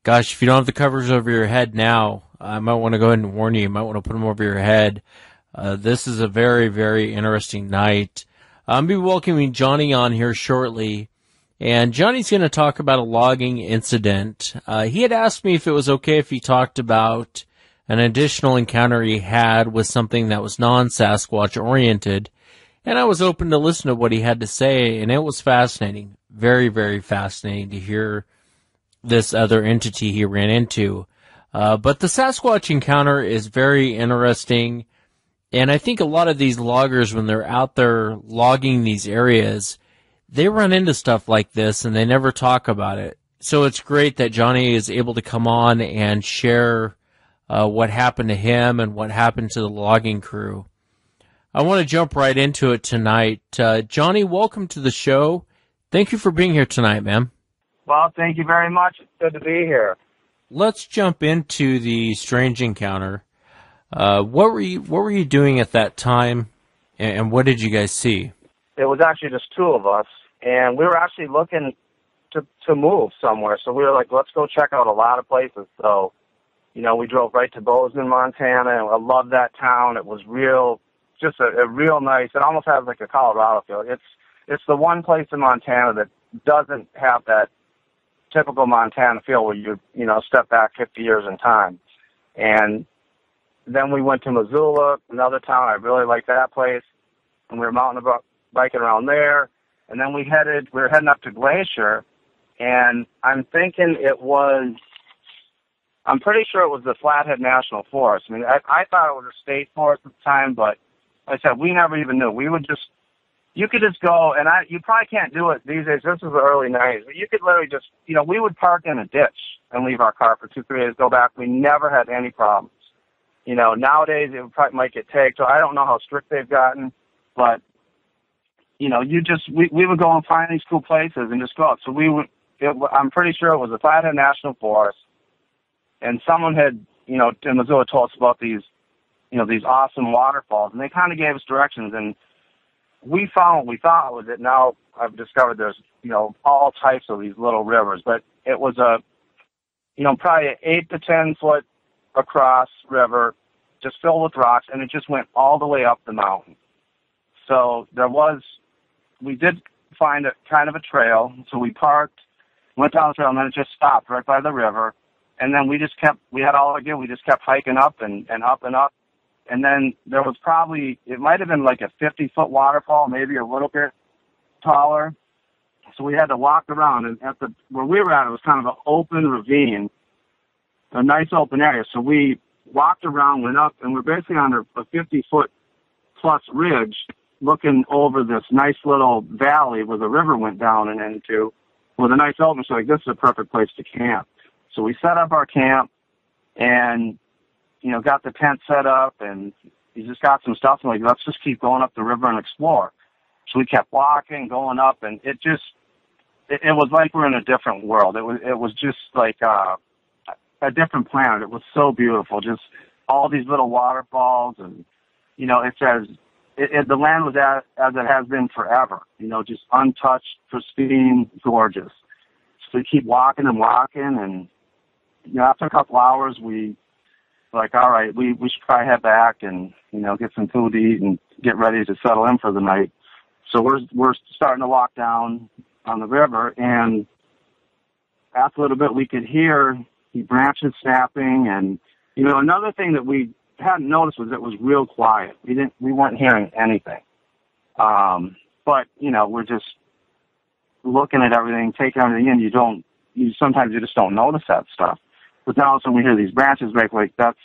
Gosh, if you don't have the covers over your head now, I might want to go ahead and warn you. You might want to put them over your head. This is a very, very interesting night. I'll be welcoming Johnny on here shortly, and Johnny's going to talk about a logging incident. He had asked me if it was okay if he talked about an additional encounter he had with something that was non-Sasquatch oriented, and I was open to listen to what he had to say, and it was fascinating. Very, very fascinating to hear this other entity he ran into. But the Sasquatch encounter is very interesting, and I think a lot of these loggers, when they're out there logging these areas, they run into stuff like this, and they never talk about it. So it's great that Johnny is able to come on and share what happened to him and what happened to the logging crew. I want to jump right into it tonight. Johnny, welcome to the show. Thank you for being here tonight, man. Well, thank you very much. It's good to be here. Let's jump into the strange encounter. What were you doing at that time, and what did you guys see? It was actually just two of us, and we were actually looking to move somewhere. So we were like, let's go check out a lot of places. So, we drove right to Bozeman, Montana, and I love that town. It was just a real nice. It almost has like a Colorado feel. It's the one place in Montana that doesn't have that typical Montana feel where you step back 50 years in time. And then we went to Missoula, another town. I really liked that place. And we were mountain biking around there. And then we were heading up to Glacier. And I'm pretty sure it was the Flathead National Forest. I mean, I thought it was a state forest at the time, but like I said, we never even knew. You could just go, and you probably can't do it these days. This was the early 90s. But you could literally just, we would park in a ditch and leave our car for 2-3 days, go back. We never had any problems. Nowadays it might get tagged, so I don't know how strict they've gotten. But, we would go and find these cool places and just go out. So I'm pretty sure it was the Flathead National Forest. And someone had, in Missoula told us about these awesome waterfalls. And they kind of gave us directions, and we found what we thought was it. Now I've discovered there's, all types of these little rivers, but it was probably an 8 to 10 foot across river, just filled with rocks, and it just went all the way up the mountain. So we did find kind of a trail. So we parked, went down the trail, and then it just stopped right by the river. And then we had all our gear. We just kept hiking up and up and up. And then there was it might have been like a 50-foot waterfall, maybe a little bit taller. So we had to walk around, and where we were at, it was kind of an open ravine, a nice open area. So we walked around, went up, and we're basically on a 50-foot plus ridge looking over this nice little valley where the river went down and into with a nice open. So this is a perfect place to camp. So we set up our camp and got the tent set up, and you just got some stuff, and let's just keep going up the river and explore. So we kept walking, going up, and it was like we're in a different world. It was just like a different planet. It was so beautiful, just all these little waterfalls, and it says the land was as it has been forever. Just untouched, pristine, gorgeous. So we keep walking and walking, and after a couple hours, we like, all right, we should probably head back and, get some food to eat and get ready to settle in for the night. So we're starting to walk down on the river, and after a little bit we could hear the branches snapping, and, another thing that we hadn't noticed was it was real quiet. We weren't hearing anything. But, we're just looking at everything, taking everything in. Sometimes you just don't notice that stuff. But then all of a sudden we hear these branches break, like that's,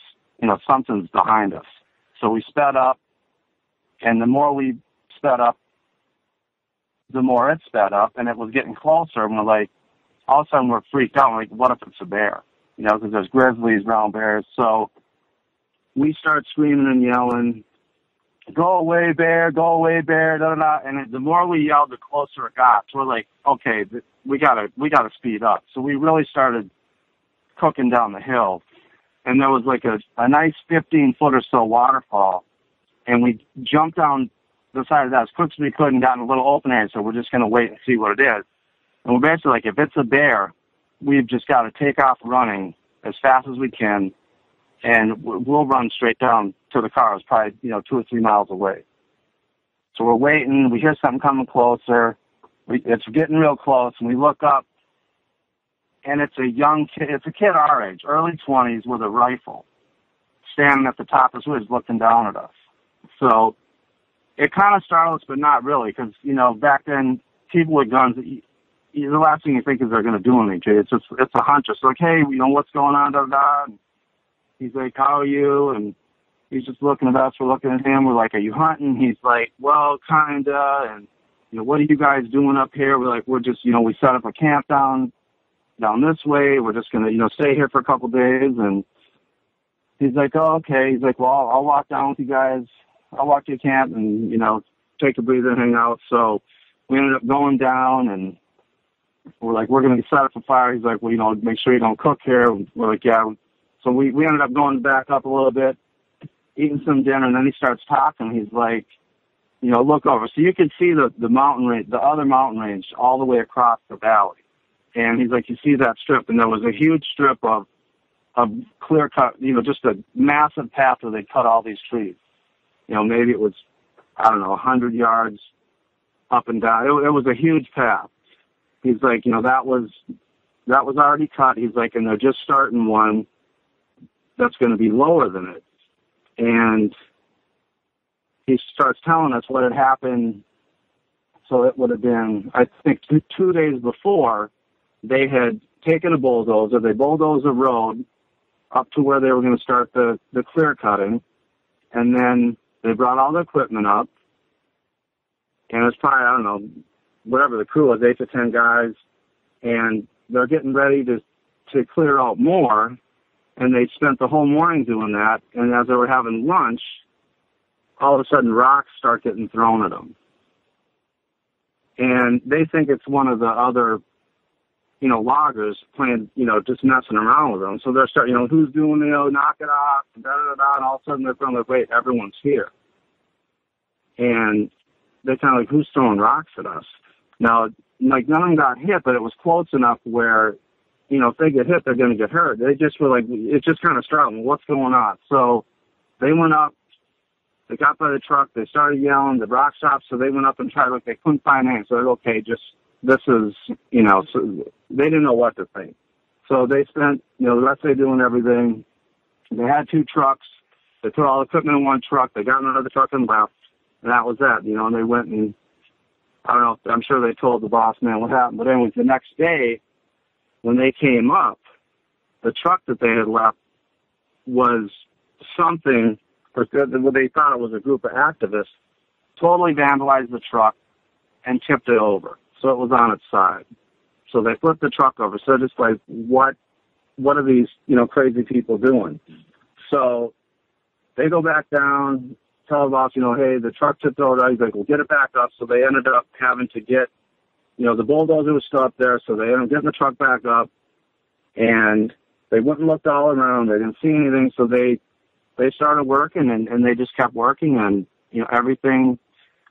something's behind us. So we sped up, and the more we sped up, the more it sped up, and it was getting closer, and we're like, all of a sudden we're freaked out. We're like, what if it's a bear? Because there's grizzlies, brown bears. So we start screaming and yelling, go away, bear, da, da, da. And the more we yelled, the closer it got. So we're like, okay, we gotta speed up. So we really started cooking down the hill, and there was like a nice 15-foot or so waterfall, and we jumped down the side of that as quick as we could and got in a little open area. So we're just going to wait and see what it is. And we're basically like, if it's a bear, we've just got to take off running as fast as we can, and we'll run straight down to the car. It's probably, 2 or 3 miles away. So we're waiting. We hear something coming closer. It's getting real close, and we look up, and it's a young kid. It's a kid our age, early 20s, with a rifle, standing at the top of his woods looking down at us. So it kind of startled us, but not really, because, back then, people with guns, the last thing you think is they're going to do anything to you. It's a hunch. It's like, hey, what's going on, da-da-da. And he's like, how are you? And he's just looking at us. We're looking at him. We're like, are you hunting? He's like, well, kind of. And, what are you guys doing up here? We're like, we're just, we set up a camp down this way. We're just going to, stay here for a couple days. And he's like, oh, okay. He's like, well, I'll walk down with you guys. I'll walk to your camp and, take a breather and hang out. So we ended up going down, and we're like, we're going to set up a fire. He's like, well, make sure you don't cook here. We're like, yeah. So we ended up going back up a little bit, eating some dinner, and then he starts talking. He's like, look over. So you can see the mountain range, the other mountain range, all the way across the valley. And he's like, you see that strip? And there was a huge strip of clear cut, just a massive path where they cut all these trees. Maybe it was, 100 yards up and down. It was a huge path. He's like, that was already cut. He's like, and they're just starting one that's going to be lower than it. And he starts telling us what had happened. So it would have been, I think, 2 days before, they had taken a bulldozer. They bulldozed a road up to where they were going to start the clear cutting. And then they brought all the equipment up. And it's probably, whatever the crew was, 8 to 10 guys. And they're getting ready to clear out more. And they spent the whole morning doing that. And as they were having lunch, all of a sudden rocks start getting thrown at them. And they think it's one of the other, loggers playing, just messing around with them. So they're starting, who's doing, knock it off, da-da-da-da, and all of a sudden they're going like, wait, everyone's here. And they're kind of like, who's throwing rocks at us? Now, none of them got hit, but it was close enough where, if they get hit, they're going to get hurt. They just were like, it just kind of startled, what's going on? So they went up, they got by the truck, they started yelling, the rock stopped, so they went up and tried, they couldn't find anything. So they're like, okay, this is, so they didn't know what to think. So they spent, the rest of the day doing everything. They had 2 trucks. They put all the equipment in one truck. They got in another truck and left. And that was that, and they went and, I don't know, I'm sure they told the boss man what happened. But anyways, the next day, when they came up, the truck that they had left was something, they thought it was a group of activists, totally vandalized the truck and tipped it over. So it was on its side. So they flipped the truck over. So just like, what are these, crazy people doing? So they go back down, tell the boss, hey, the truck tipped over. He's like, well, get it back up. So they ended up having to get, the bulldozer was still up there. So they ended up getting the truck back up, and they went and looked all around. They didn't see anything. So they started working, and they just kept working, and, everything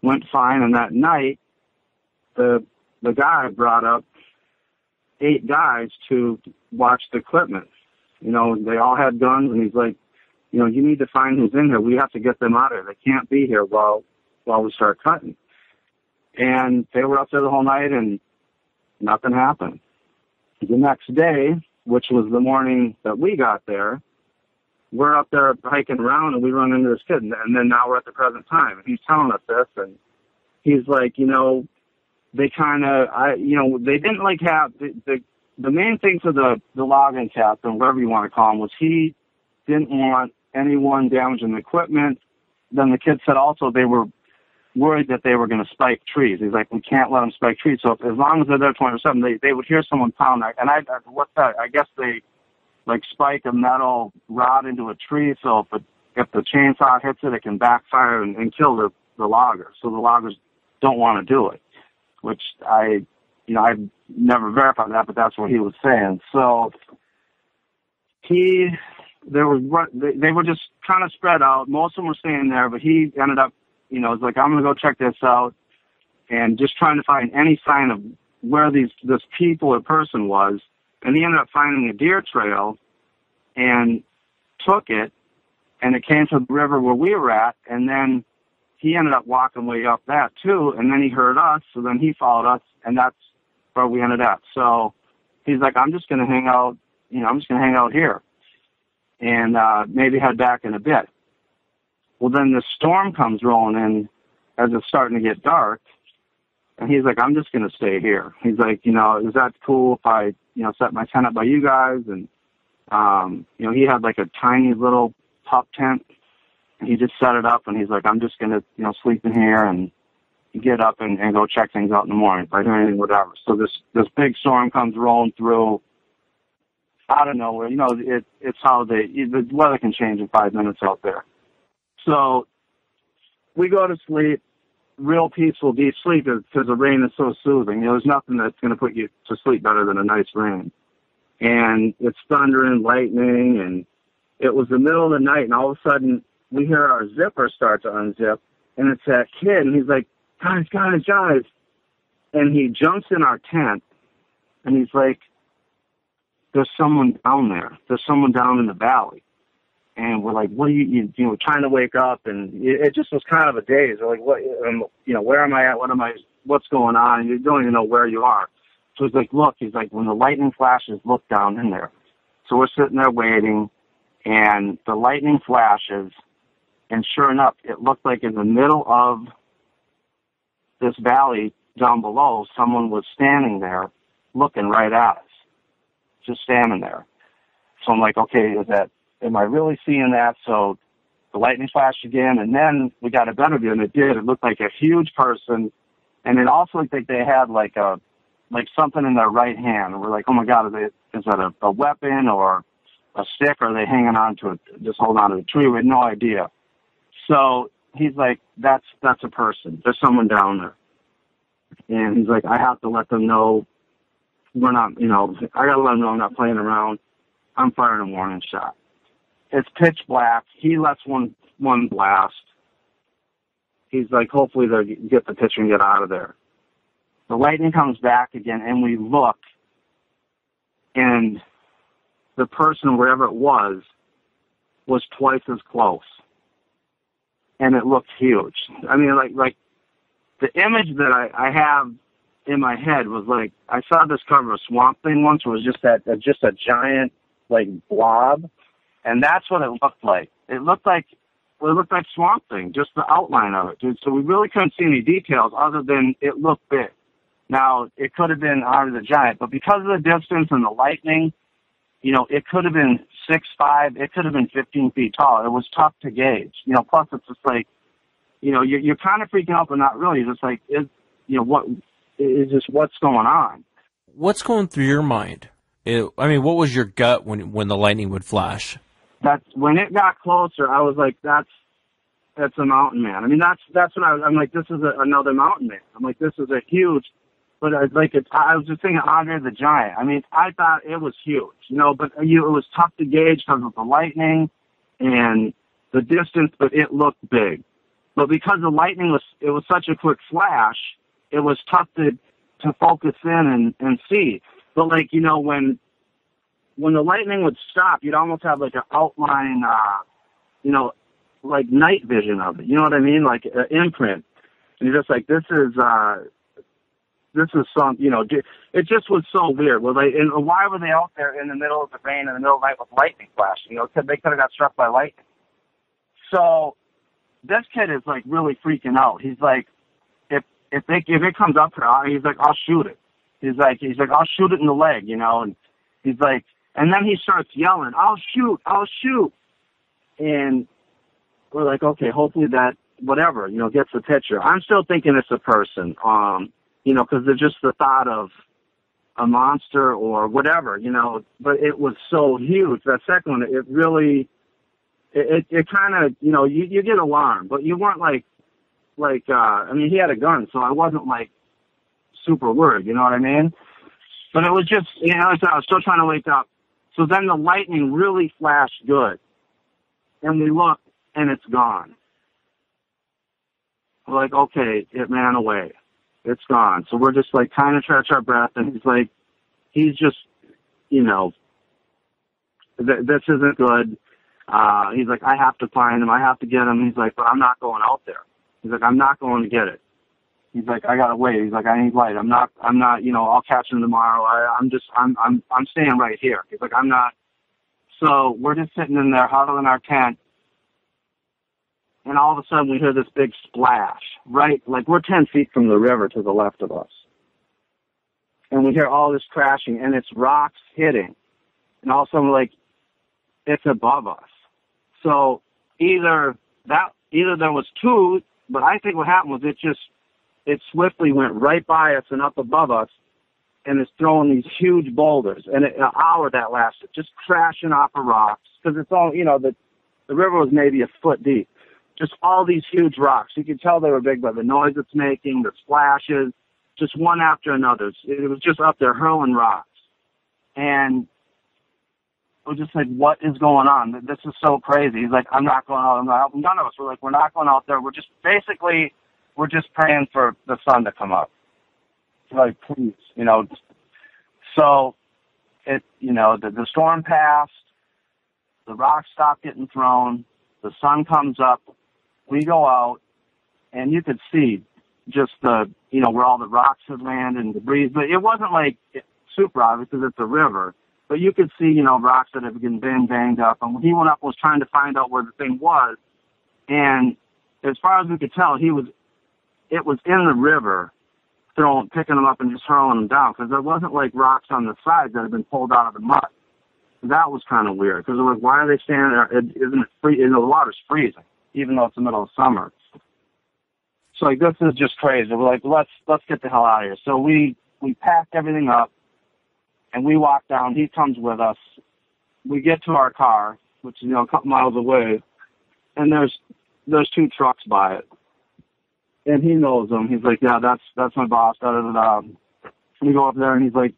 went fine. And that night, the guy brought up 8 guys to watch the equipment. They all had guns, and he's like, you need to find who's in here. We have to get them out of here. They can't be here while we start cutting. And they were up there the whole night, and nothing happened. The next day, which was the morning that we got there, we're up there hiking around, and we run into this kid. And then now we're at the present time. And he's telling us this, and he's like, they kind of, they didn't have, the main thing for the logging captain, whatever you want to call him, was he didn't want anyone damaging the equipment. Then the kid said also they were worried that they were going to spike trees. He's like, we can't let them spike trees. So as long as they're there 24/7, they would hear someone pound. And what's that? I guess they spike a metal rod into a tree. So if the chainsaw hits it, it can backfire and kill the loggers. So the loggers don't want to do it, which I've never verified that, but that's what he was saying. So they were just kind of spread out. Most of them were staying there, but he ended up, was like, I'm going to go check this out, and just trying to find any sign of where this people or person was. And he ended up finding a deer trail and took it, and it came to the river where we were at, and then he ended up walking way up that too, and then he heard us, so then he followed us, and that's where we ended up. So he's like, I'm just going to hang out, I'm just going to hang out here and maybe head back in a bit. Well, then the storm comes rolling in as it's starting to get dark, and he's like, I'm just going to stay here. He's like, is that cool if I, set my tent up by you guys? And, he had like a tiny little pup tent. He just set it up, and he's like, I'm just going to, sleep in here and get up and go check things out in the morning if I do anything, whatever. So this big storm comes rolling through out of nowhere. It's how the weather can change in 5 minutes out there. So we go to sleep, real peaceful, deep sleep, because the rain is so soothing. There's nothing that's going to put you to sleep better than a nice rain. And it's thundering, lightning, and it was the middle of the night, and all of a sudden, we hear our zipper start to unzip, and it's that kid, and he's like, guys. And he jumps in our tent, and he's like, there's someone down there. There's someone down in the valley. And we're like, what are you trying to wake up, and it just was kind of a daze. We're like, what, where am I at? What's going on? And you don't even know where you are. So he's like, look, when the lightning flashes, look down in there. So we're sitting there waiting, and the lightning flashes, and sure enough, it looked like in the middle of this valley down below, someone was standing there looking right at us, just standing there. So I'm like, okay, am I really seeing that? So the lightning flashed again, and then we got a better view, and it did. It looked like a huge person, and it also looked like they had like something in their right hand. And we're like, oh my God, is that a weapon or a stick, or are they hanging on to it, just holding on to the tree? We had no idea. So he's like, that's a person. There's someone down there. And he's like, I have to let them know we're not, I got to let them know I'm not playing around. I'm firing a warning shot. It's pitch black. He lets one blast. He's like, hopefully they'll get the picture and get out of there. The lightning comes back again, and we look, and the person, wherever it was twice as close. And it looked huge. I mean, like the image that I have in my head was like, I saw this cover of Swamp Thing once, where it was just a giant, like, blob. And that's what it looked like. It looked like Swamp Thing, just the outline of it, dude. So we really couldn't see any details other than it looked big. Now, it could have been Andre the Giant, but because of the distance and the lightning, it could have been 6'5", it could have been 15 feet tall. It was tough to gauge. Plus it's just like, you're kind of freaking out, but not really. You're just like, what's going on? What's going through your mind? What was your gut when the lightning would flash? When it got closer, I was like, that's a mountain man. I mean, that's what I'm like, this is another mountain man. I'm like, this is a huge, but I was just thinking Andre the Giant. I mean, I thought it was huge, but it was tough to gauge because of the lightning and the distance, but it looked big. But because the lightning was such a quick flash, it was tough to focus in and see. But when the lightning would stop, you'd almost have like an outline, like night vision of it. You know what I mean? Like an imprint. And you're just like, this is some, it just was so weird. And why were they out there in the middle of the rain in the middle of the night with lightning flashing? They could have got struck by lightning. So this kid is like really freaking out. He's like, if it comes up here, he's like, I'll shoot it. He's like, I'll shoot it in the leg, and he's like, and then he starts yelling, I'll shoot. And we're like, okay, hopefully that, whatever, gets the picture. I'm still thinking it's a person, because there's just the thought of a monster or whatever, but it was so huge. That second one, it really, it kind of, you get alarmed, but you weren't like, he had a gun, so I wasn't like super worried, you know what I mean? But it was just, I was still trying to wake up. So then the lightning really flashed good. And we look, and it's gone. We're like, okay, it ran away. It's gone. So we're just like kind of catch our breath, and he's you know, this isn't good. He's like, I have to find him. I have to get him. He's like, but I'm not going out there. He's like, I'm not going to get it. He's like, I gotta wait. He's like, I need light. I'm not, you know, I'll catch him tomorrow. I'm staying right here. He's like, I'm not. So we're just sitting in there, huddled in our tent. And all of a sudden we hear this big splash, right? Like we're 10 feet from the river to the left of us. And we hear all this crashing and it's rocks hitting. And all of a sudden like, it's above us. So either there was two, but I think what happened was it swiftly went right by us and up above us, and it's throwing these huge boulders. And an hour that lasted, just crashing off of rocks, because it's all, you know, the river was maybe a foot deep. Just all these huge rocks. You could tell they were big by the noise it's making, the splashes, just one after another. It was just up there hurling rocks. And we're just like, what is going on? This is so crazy. He's like, I'm not going out. I'm not helping. None of us. We're like, we're not going out there. We're just praying for the sun to come up. Like, please, you know. So it, you know, the storm passed. The rocks stopped getting thrown. The sun comes up. We go out, and you could see just the, you know, where all the rocks had landed and debris. But it wasn't like super obvious because it's a river. But you could see, you know, rocks that had been banged up. And when he went up, was trying to find out where the thing was. And as far as we could tell, it was in the river, picking them up and just hurling them down. Because there wasn't like rocks on the sides that had been pulled out of the mud. That was kind of weird. Because like, why are they standing there? Isn't it free? You know, the water's freezing, even though it's the middle of summer. So like, this is just crazy. We're like, let's get the hell out of here. So we packed everything up. And we walk down. He comes with us. We get to our car, which is, you know, a couple miles away, and there's two trucks by it. And he knows them. He's like, yeah, that's my boss. Da da da da. We go up there, and he's like,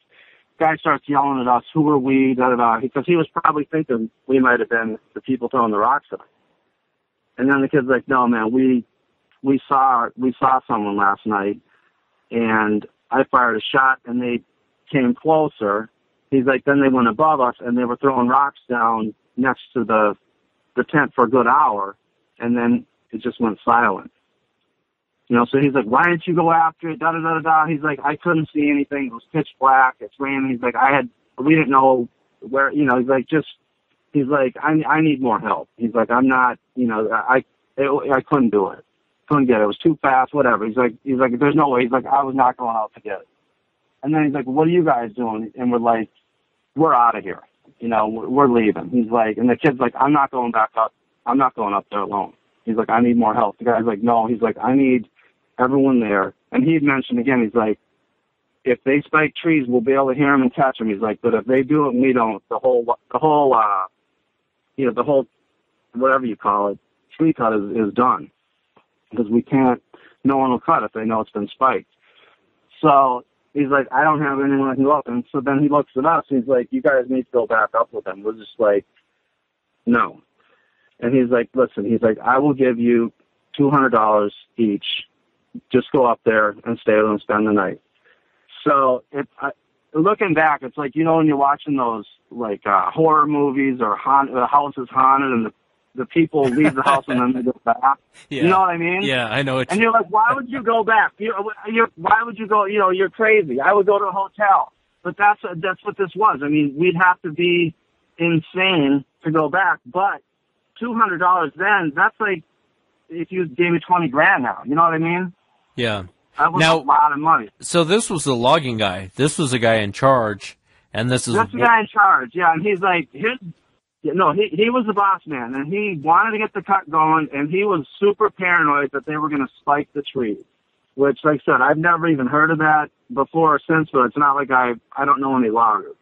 guy starts yelling at us. Who are we? Da da da. Because he was probably thinking we might have been the people throwing the rocks at him. And then the kid's like, no, man, we saw someone last night, and I fired a shot, and they came closer. He's like, then they went above us and they were throwing rocks down next to the tent for a good hour, and then it just went silent. You know, so he's like, why didn't you go after it? Da da da da da. He's like, I couldn't see anything. It was pitch black. It's raining. He's like, we didn't know where. You know, he's like, I need more help. He's like, I'm not. You know, I couldn't do it. Couldn't get it. It was too fast. Whatever. He's like, there's no way. He's like, I was not going out to get it. And then he's like, what are you guys doing? And we're like, we're out of here. You know, we're leaving. He's like, and the kid's like, I'm not going back up. I'm not going up there alone. He's like, I need more help. The guy's like, no. He's like, I need everyone there. And he mentioned again, he's like, if they spike trees, we'll be able to hear them and catch them. He's like, but if they do it and we don't, the whole, whatever you call it, tree cut is done. Because we can't, no one will cut if they know it's been spiked. So, he's like, I don't have anyone that can go up. And so then he looks at us, and he's like, you guys need to go back up with them. We're just like, no. And he's like, listen, he's like, I will give you $200 each. Just go up there and stay with them, spend the night. So looking back, it's like, you know, when you're watching those like horror movies or the house is haunted and the people leave the house and then they go back. Yeah. You know what I mean? Yeah, I know it. And you're like, why would you go back? Why would you go? You know, you're crazy. I would go to a hotel. But that's what this was. I mean, we'd have to be insane to go back. But $200 then, that's like if you gave me $20,000 now. You know what I mean? Yeah. That was now, a lot of money. So this was the logging guy. This was the guy in charge, and this is the guy in charge. Yeah, and he's like, he was the boss man, and he wanted to get the cut going, and he was super paranoid that they were going to spike the trees. Which, like I said, I've never even heard of that before or since, but it's not like I don't know any loggers.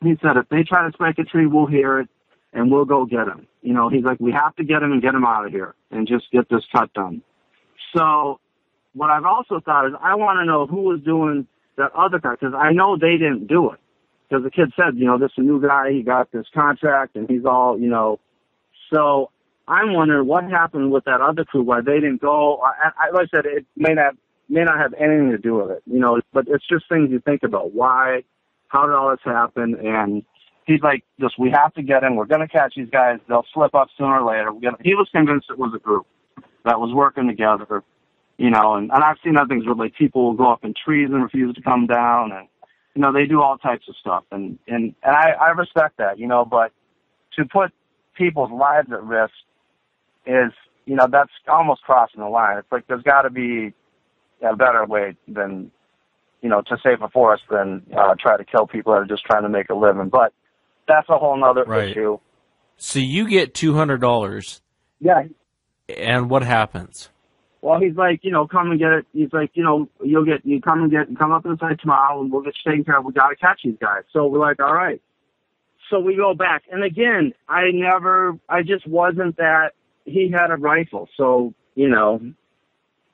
He said, if they try to spike a tree, we'll hear it, and we'll go get them. You know, he's like, we have to get them and get them out of here, and just get this cut done. So what I've also thought is I want to know who was doing that other cut, because I know they didn't do it. Because the kid said, you know, this is a new guy, he got this contract, and he's all, you know. So I'm wondering what happened with that other crew, why they didn't go. Like I said, it may not have anything to do with it, you know, but it's just things you think about. Why how did all this happen? And he's like, just, we have to get in. We're going to catch these guys. They'll slip up sooner or later. He was convinced it was a group that was working together, you know, and I've seen other things where, like, people will go up in trees and refuse to come down, and, you know, they do all types of stuff. And I respect that, you know, but to put people's lives at risk is, you know, that's almost crossing the line. It's like there's got to be a better way than, you know, to save a forest than try to kill people that are just trying to make a living. But that's a whole other issue. So you get $200. Yeah. And what happens? Well, he's like, you know, come and get it. He's like, you know, come up inside tomorrow and we'll get you taken care of. We got to catch these guys. So we're like, all right. So we go back. And again, I just wasn't that. He had a rifle. So, you know,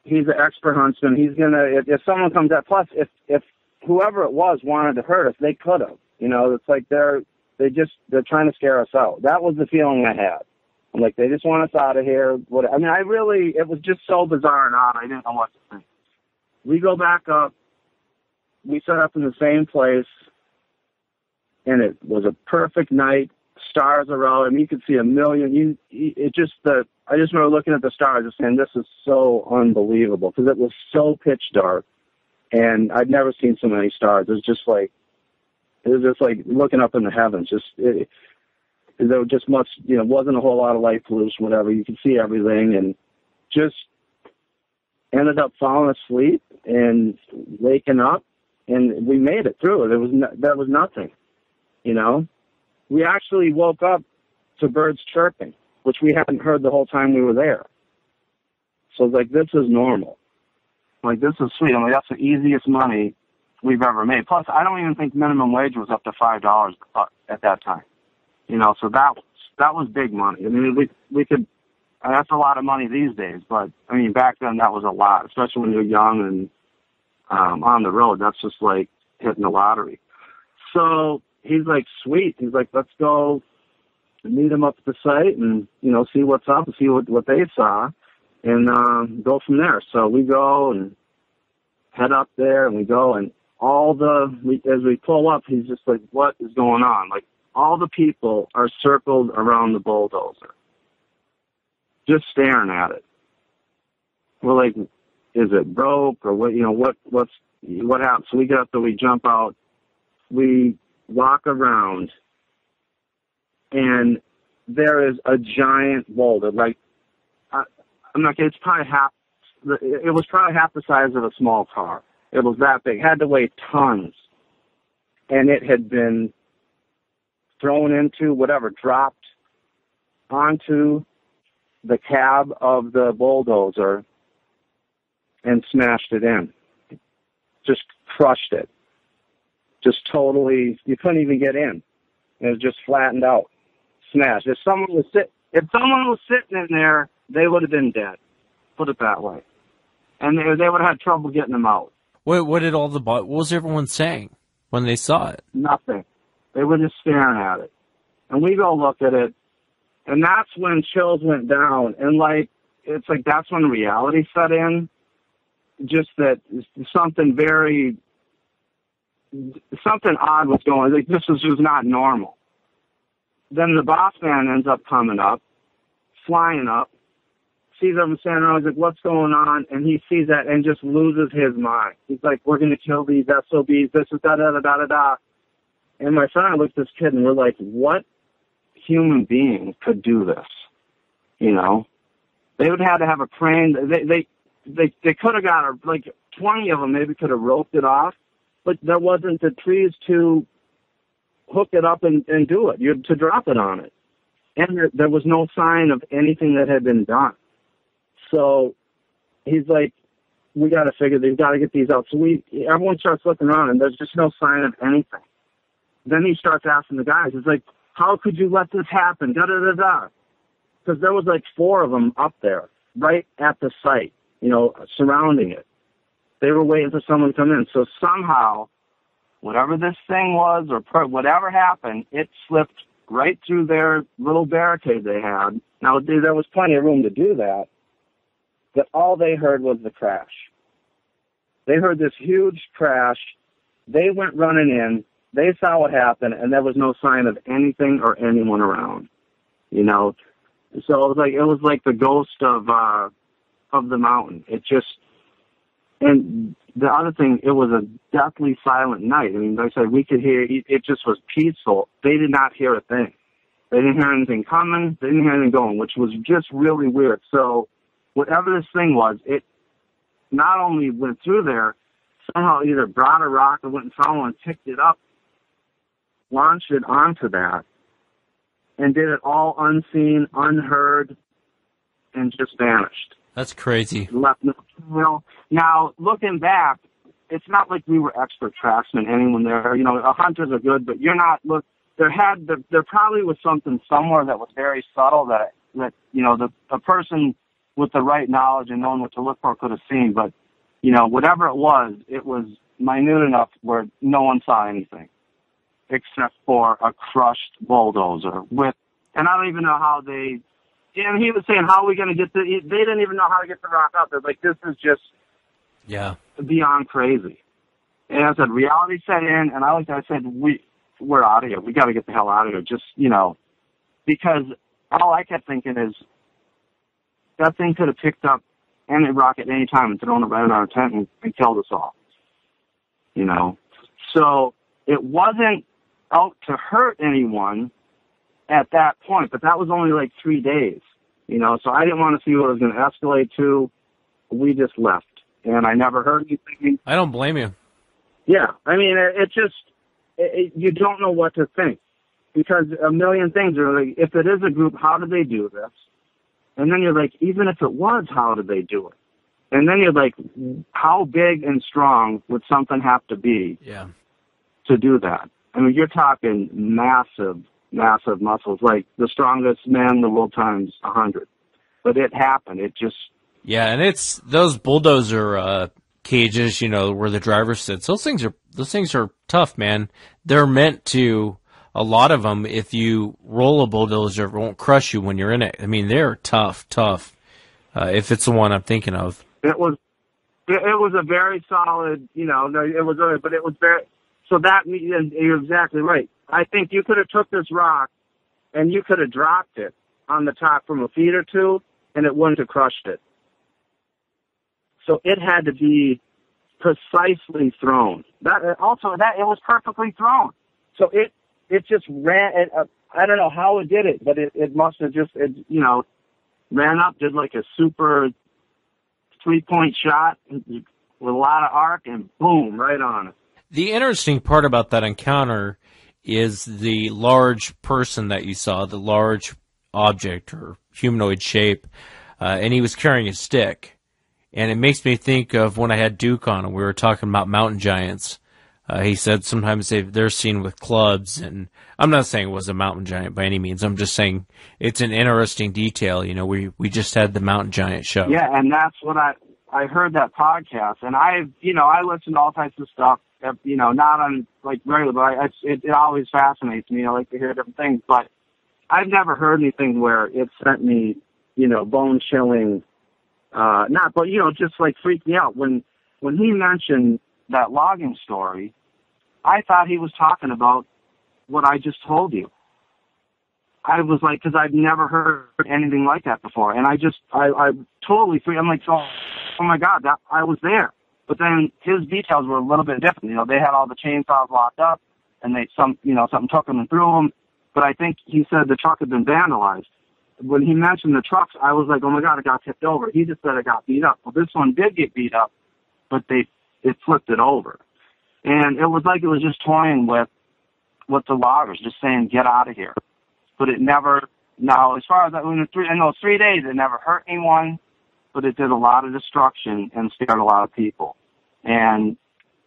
he's an expert huntsman. He's going to, if someone comes out, plus if whoever it was wanted to hurt us, they could have. You know, it's like they're trying to scare us out. That was the feeling I had. I'm like, they just want us out of here. It was just so bizarre and odd. I didn't know what to think. We go back up. We set up in the same place, and it was a perfect night. Stars are out. I mean, you could see a million. I just remember looking at the stars and saying, this is so unbelievable, because it was so pitch dark, and I'd never seen so many stars. It was just like looking up in the heavens. There was just much, you know, wasn't a whole lot of light pollution, whatever. You could see everything, and just ended up falling asleep and waking up, and we made it through. There was nothing, you know. We actually woke up to birds chirping, which we hadn't heard the whole time we were there. So it's like, this is normal. Like, this is sweet. I mean, that's the easiest money we've ever made. Plus, I don't even think minimum wage was up to $5 at that time. You know, so that was big money. I mean, we could, that's a lot of money these days, but I mean, back then that was a lot, especially when you're young and on the road. That's just like hitting the lottery. So he's like, sweet. He's like, let's go meet him up at the site and, you know, see what's up and see what they saw and go from there. So we go and head up there, and we go, and as we pull up, he's just like, what is going on? Like, all the people are circled around the bulldozer, just staring at it. We're like, is it broke or what? You know, what happened? So we get up there, we jump out, we walk around, and there is a giant boulder. Like, I'm not kidding. It's probably it was probably half the size of a small car. It was that big. It had to weigh tons, and it had been thrown into dropped onto the cab of the bulldozer and smashed it in. Just crushed it. Just totally, you couldn't even get in. It was just flattened out, smashed. If someone was sitting in there, they would have been dead. Put it that way. And they would have had trouble getting them out. What was everyone saying when they saw it? Nothing. They were just staring at it. And we go look at it, and that's when chills went down. And, like, it's like that's when reality set in. Just that something odd was going on. Like, this was just not normal. Then the boss man ends up coming up, flying up, sees everyone standing around. He's like, what's going on? And he sees that and just loses his mind. He's like, we're going to kill these SOBs. This is da-da-da-da-da-da. And my friend looked at this kid, and we're like, what human being could do this? You know? They would have to have a crane. They could have got, like, 20 of them maybe could have roped it off, but there wasn't the trees to hook it up and do it, to drop it on it. And there was no sign of anything that had been done. So he's like, we got to get these out. So everyone starts looking around, and there's just no sign of anything. Then he starts asking the guys, he's like, how could you let this happen? Da-da-da-da. Because there was like 4 of them up there, right at the site, you know, surrounding it. They were waiting for someone to come in. So somehow, whatever this thing was or whatever happened, it slipped right through their little barricade they had. Now, there was plenty of room to do that, but all they heard was the crash. They heard this huge crash. They went running in. they saw what happened, and there was no sign of anything or anyone around. You know, so it was like the ghost of the mountain. It just, and the other thing, it was a deathly silent night. I mean, like I said, we could hear, it just was peaceful. They did not hear a thing. They didn't hear anything coming. They didn't hear anything going, which was just really weird. So whatever this thing was, it not only went through there, somehow either brought a rock or went and found one, picked it up, launched it onto that, and did it all unseen, unheard, and just vanished. That's crazy. Left no trail. Now, looking back, it's not like we were expert tracksmen, anyone there. You know, hunters are good, but you're not, look, there probably was something somewhere that was very subtle that you know, the person with the right knowledge and knowing what to look for could have seen. But, you know, whatever it was minute enough where no one saw anything except for a crushed bulldozer with, and I don't even know how they, and he was saying, how are we going to get they didn't even know how to get the rock up. They're like, this is just beyond crazy. And I said, reality set in, and I said, we're out of here. We got to get the hell out of here. Just, you know, because all I kept thinking is that thing could have picked up any rock at any time and thrown it right in our tent and killed us all. You know, so it wasn't out to hurt anyone at that point, but that was only like 3 days, you know, so I didn't want to see what it was going to escalate to. We just left, and I never heard anything. I don't blame you. Yeah, I mean, you don't know what to think, because a million things are like, if it is a group, how did they do this? And then you're like, even if it was, how did they do it? And then you're like, how big and strong would something have to be to do that? I mean, you're talking massive muscles, like the strongest man in the world times 100. But it happened. It just... Yeah, and it's those bulldozer cages, you know, where the driver sits. Those things are tough, man. They're meant to, a lot of them, if you roll a bulldozer, it won't crush you when you're in it. I mean, they're tough. If it's the one I'm thinking of. It was a very solid, you know, it was, but it was very, so that, you're exactly right. I think you could have took this rock and you could have dropped it on the top from a feet or two and it wouldn't have crushed it. So it had to be precisely thrown. It was perfectly thrown. So it just ran, I don't know how it did it, but it must have just, you know, ran up, did like a super 3-point shot with a lot of arc, and boom, right on it. The interesting part about that encounter is the large person that you saw, the large object or humanoid shape, and he was carrying a stick. And it makes me think of when I had Duke on and we were talking about mountain giants. He said sometimes they're seen with clubs, and I'm not saying it was a mountain giant by any means. I'm just saying it's an interesting detail. You know, we just had the mountain giant show. Yeah, and that's what I heard that podcast, and I listen to all types of stuff, you know, not on like regular, but it always fascinates me. I like to hear different things, but I've never heard anything where it sent me, you know, bone chilling, but you know, just like freaked me out when he mentioned that logging story. I thought he was talking about what I just told you. I was like, because I've never heard anything like that before, and I totally freaked. I'm like, oh my God, that I was there. But then his details were a little bit different. You know, they had all the chainsaws locked up, and something took them and threw them. But I think he said the truck had been vandalized. When he mentioned the trucks, I was like, oh my God, it got tipped over. He just said it got beat up. Well, this one did get beat up, but it flipped it over. And it was like it was just toying with the loggers, just saying, get out of here. But it never, now, as far as that, in those 3 days, it never hurt anyone, but it did a lot of destruction and scared a lot of people. And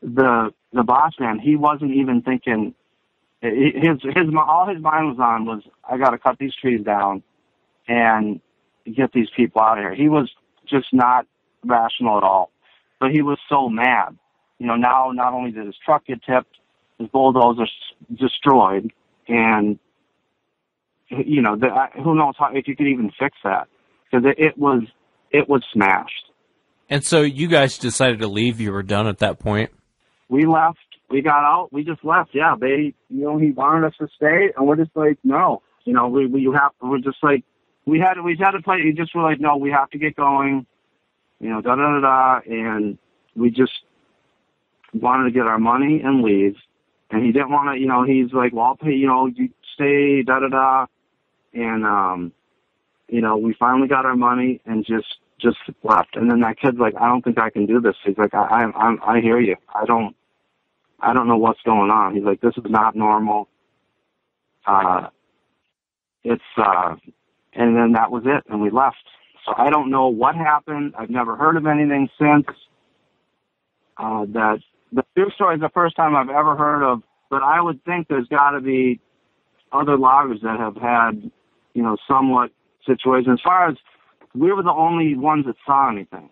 the boss man, he wasn't even thinking, all his mind was on was, I got to cut these trees down and get these people out of here. He was just not rational at all. But he was so mad. You know, now not only did his truck get tipped, his bulldozer destroyed, and, you know, who knows if you could even fix that, because it was smashed. And so you guys decided to leave. You were done at that point? We left we got out. We just left. Yeah, he wanted us to stay, and we're just like, no. We're just like, we had to play. You just were like, no, we have to get going. And we just wanted to get our money and leave. And he didn't want to, he's like, well, I'll pay, you stay, And, we finally got our money and just left. And then that kid's like, I don't think I can do this. He's like, I hear you. I don't know what's going on. He's like, this is not normal. And then that was it. And we left. So I don't know what happened. I've never heard of anything since. The Duke story is the first time I've ever heard of, but I would think there's got to be other loggers that have had, somewhat situations. As far as we were the only ones that saw anything.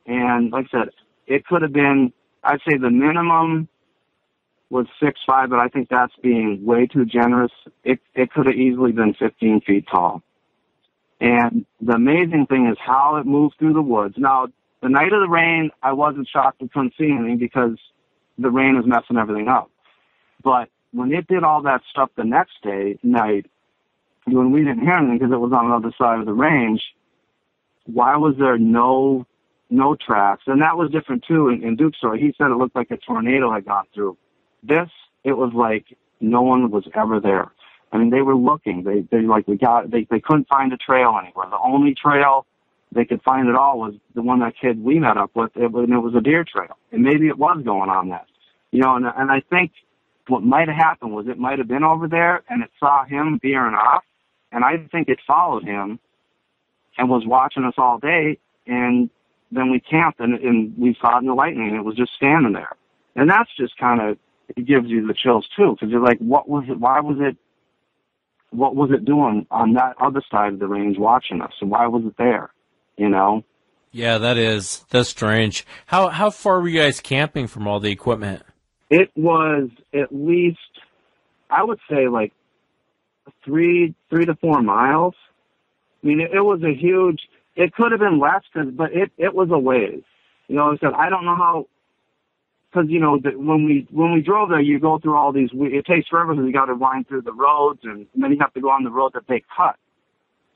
And like I said, it could have been, I'd say the minimum was 6'5", but I think that's being way too generous. It could have easily been 15 feet tall. And the amazing thing is how it moved through the woods. Now, the night of the rain, I wasn't shocked we couldn't see anything because the rain was messing everything up. But when it did all that stuff the next night, when we didn't hear anything because it was on the other side of the range, why was there no tracks? And that was different, too, in Duke's story. He said it looked like a tornado had gone through. This, it was like no one was ever there. I mean, they were looking. They couldn't find a trail anywhere. The only trail they could find at all was the one that kid we met up with. It was a deer trail. And maybe it was going on that. And I think what might have happened was it might have been over there and it saw him veering off. And I think it followed him and was watching us all day. And then we camped and we saw it in the lightning and it was just standing there. And that's just kind of, it gives you the chills too. Because you're like, what was it? Why was it? What was it doing on that other side of the range watching us? And why was it there? Yeah, that's strange. How far were you guys camping from all the equipment? It was at least, I would say, like 3 to 4 miles. I mean, it was a huge. It could have been less, but it was a ways. I said I don't know how, because when we drove there, you go through all these. It takes forever because you got to wind through the roads, and then you have to go on the road that they cut.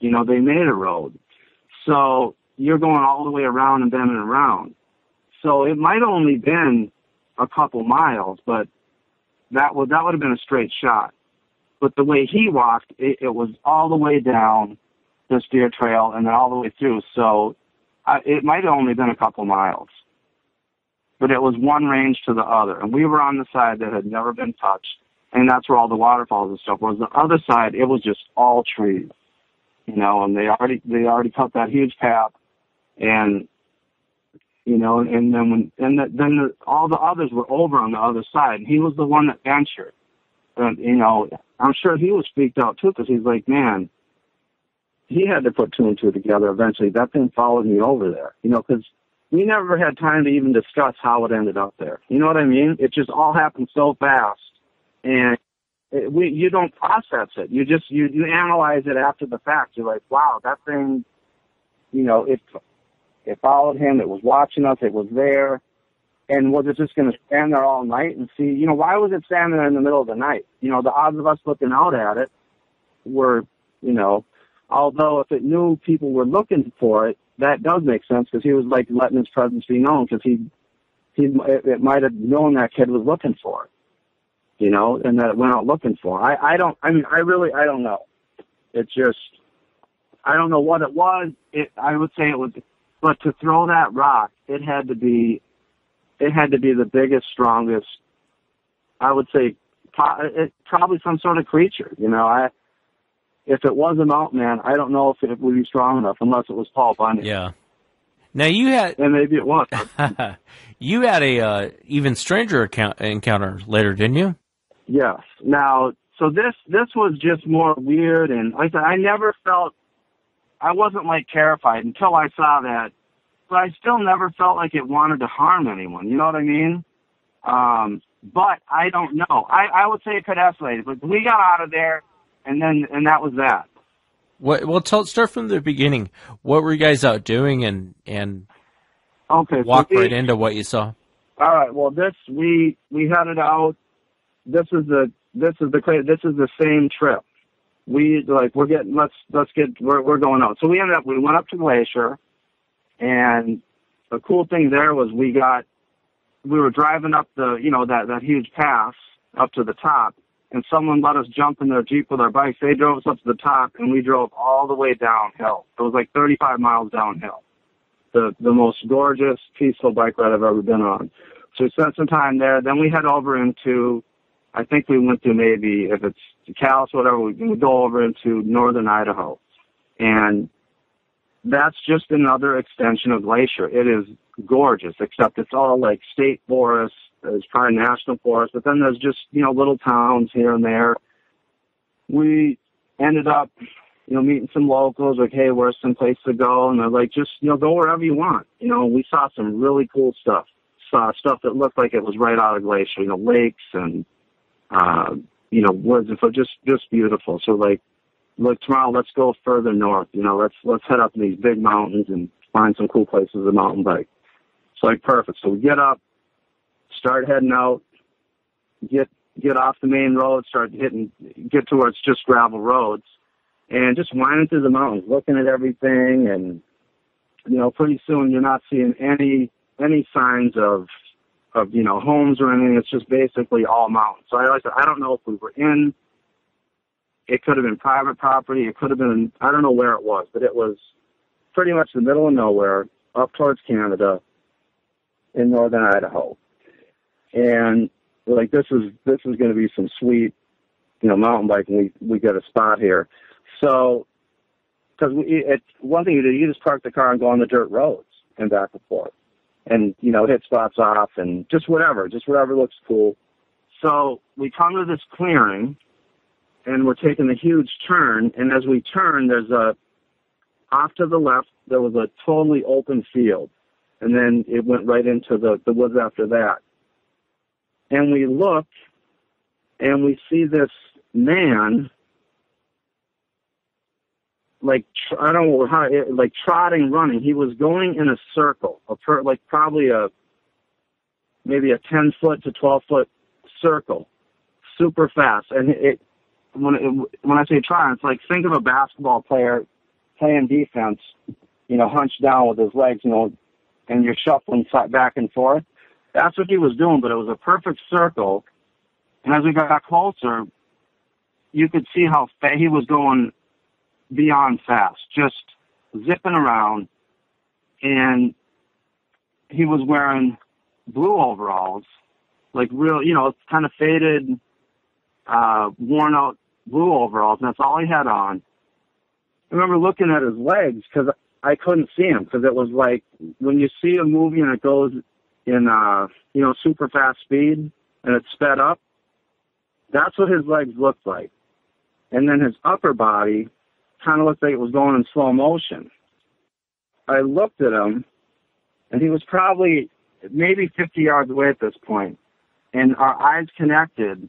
They made a road. So you're going all the way around and bending around. So it might only been a couple miles, but that would have been a straight shot. But the way he walked, it was all the way down this deer trail and then all the way through. So it might have only been a couple miles. But it was one range to the other. And we were on the side that had never been touched. And that's where all the waterfalls and stuff was. The other side, it was just all trees. And they already cut that huge path, and and then all the others were over on the other side, and he was the one that ventured, and I'm sure he was freaked out too because he's like, man, he had to put 2 and 2 together eventually. That thing followed me over there, because we never had time to even discuss how it ended up there. You know what I mean? It just all happened so fast, and you don't process it. You just you analyze it after the fact. You're like, wow, that thing, it followed him. It was watching us. It was there. And was it just going to stand there all night and see? Why was it standing there in the middle of the night? The odds of us looking out at it were, although if it knew people were looking for it, that does make sense because he was like letting his presence be known because it might have known that kid was looking for it. And that it went out looking for. I don't know. It just, I don't know what it was. I would say it was, but to throw that rock, it had to be the biggest, strongest, I would say, probably some sort of creature. If it was a mountain man, I don't know if it would be strong enough unless it was Paul Bunyan. Yeah. Now you had, and maybe it was. You had a even stranger encounter later, didn't you? Yes. Now, so this was just more weird, and like I said, I wasn't like terrified until I saw that, but I still never felt like it wanted to harm anyone. You know what I mean? But I don't know. I would say it could escalate, but we got out of there, and that was that. Well, start from the beginning. What were you guys out doing, and okay, walk right into what you saw? All right. Well, we headed out. This is the same trip. We're going out. So we went up to Glacier, and the cool thing there was we were driving up that huge pass up to the top, and someone let us jump in their Jeep with our bikes. They drove us up to the top, and we drove all the way downhill. It was like 35 miles downhill. The most gorgeous, peaceful bike ride I've ever been on. So we spent some time there. Then we head over into, I think we went to maybe, if it's Calais, whatever, we go over into northern Idaho. And that's just another extension of Glacier. It is gorgeous, except it's all like state forest. There's probably national forest, but then there's just, little towns here and there. We ended up, meeting some locals, like, hey, where's some place to go? And they're like, just, go wherever you want. We saw some really cool stuff. Saw stuff that looked like it was right out of Glacier, lakes and, woods. So just beautiful. So like, look, tomorrow, let's go further north. Let's head up to these big mountains and find some cool places to mountain bike. So like, perfect. So we get up, start heading out, get off the main road, get towards just gravel roads, and just winding through the mountains, looking at everything, and pretty soon you're not seeing any signs of homes or anything. It's just basically all mountains. So I don't know if we were in. It could have been private property. It could have been, I don't know where it was, but it was pretty much the middle of nowhere, up towards Canada, in northern Idaho. And we're like, this is going to be some sweet, mountain biking. We get a spot here. So, because one thing you do, you just park the car and go on the dirt roads and back and forth, and hit spots off and just whatever looks cool. So we come to this clearing, and we're taking a huge turn. And as we turn, off to the left, there was a totally open field, and then it went right into the woods after that. And we look, and we see this man, I don't know how, trotting, running. He was going in a circle, probably maybe a 10-foot to 12-foot circle, super fast. And when I say trotting, it's like, think of a basketball player playing defense, hunched down with his legs, and you're shuffling back and forth. That's what he was doing, but it was a perfect circle. And as we got closer, you could see how he was going beyond fast, just zipping around. And he was wearing blue overalls, like real, kind of faded, worn out blue overalls, and that's all he had on. I remember looking at his legs because I couldn't see him, because it was like when you see a movie and it goes in, super fast speed and it's sped up, that's what his legs looked like. And then his upper body kind of looked like it was going in slow motion. I looked at him, and he was probably maybe 50 yards away at this point, and our eyes connected,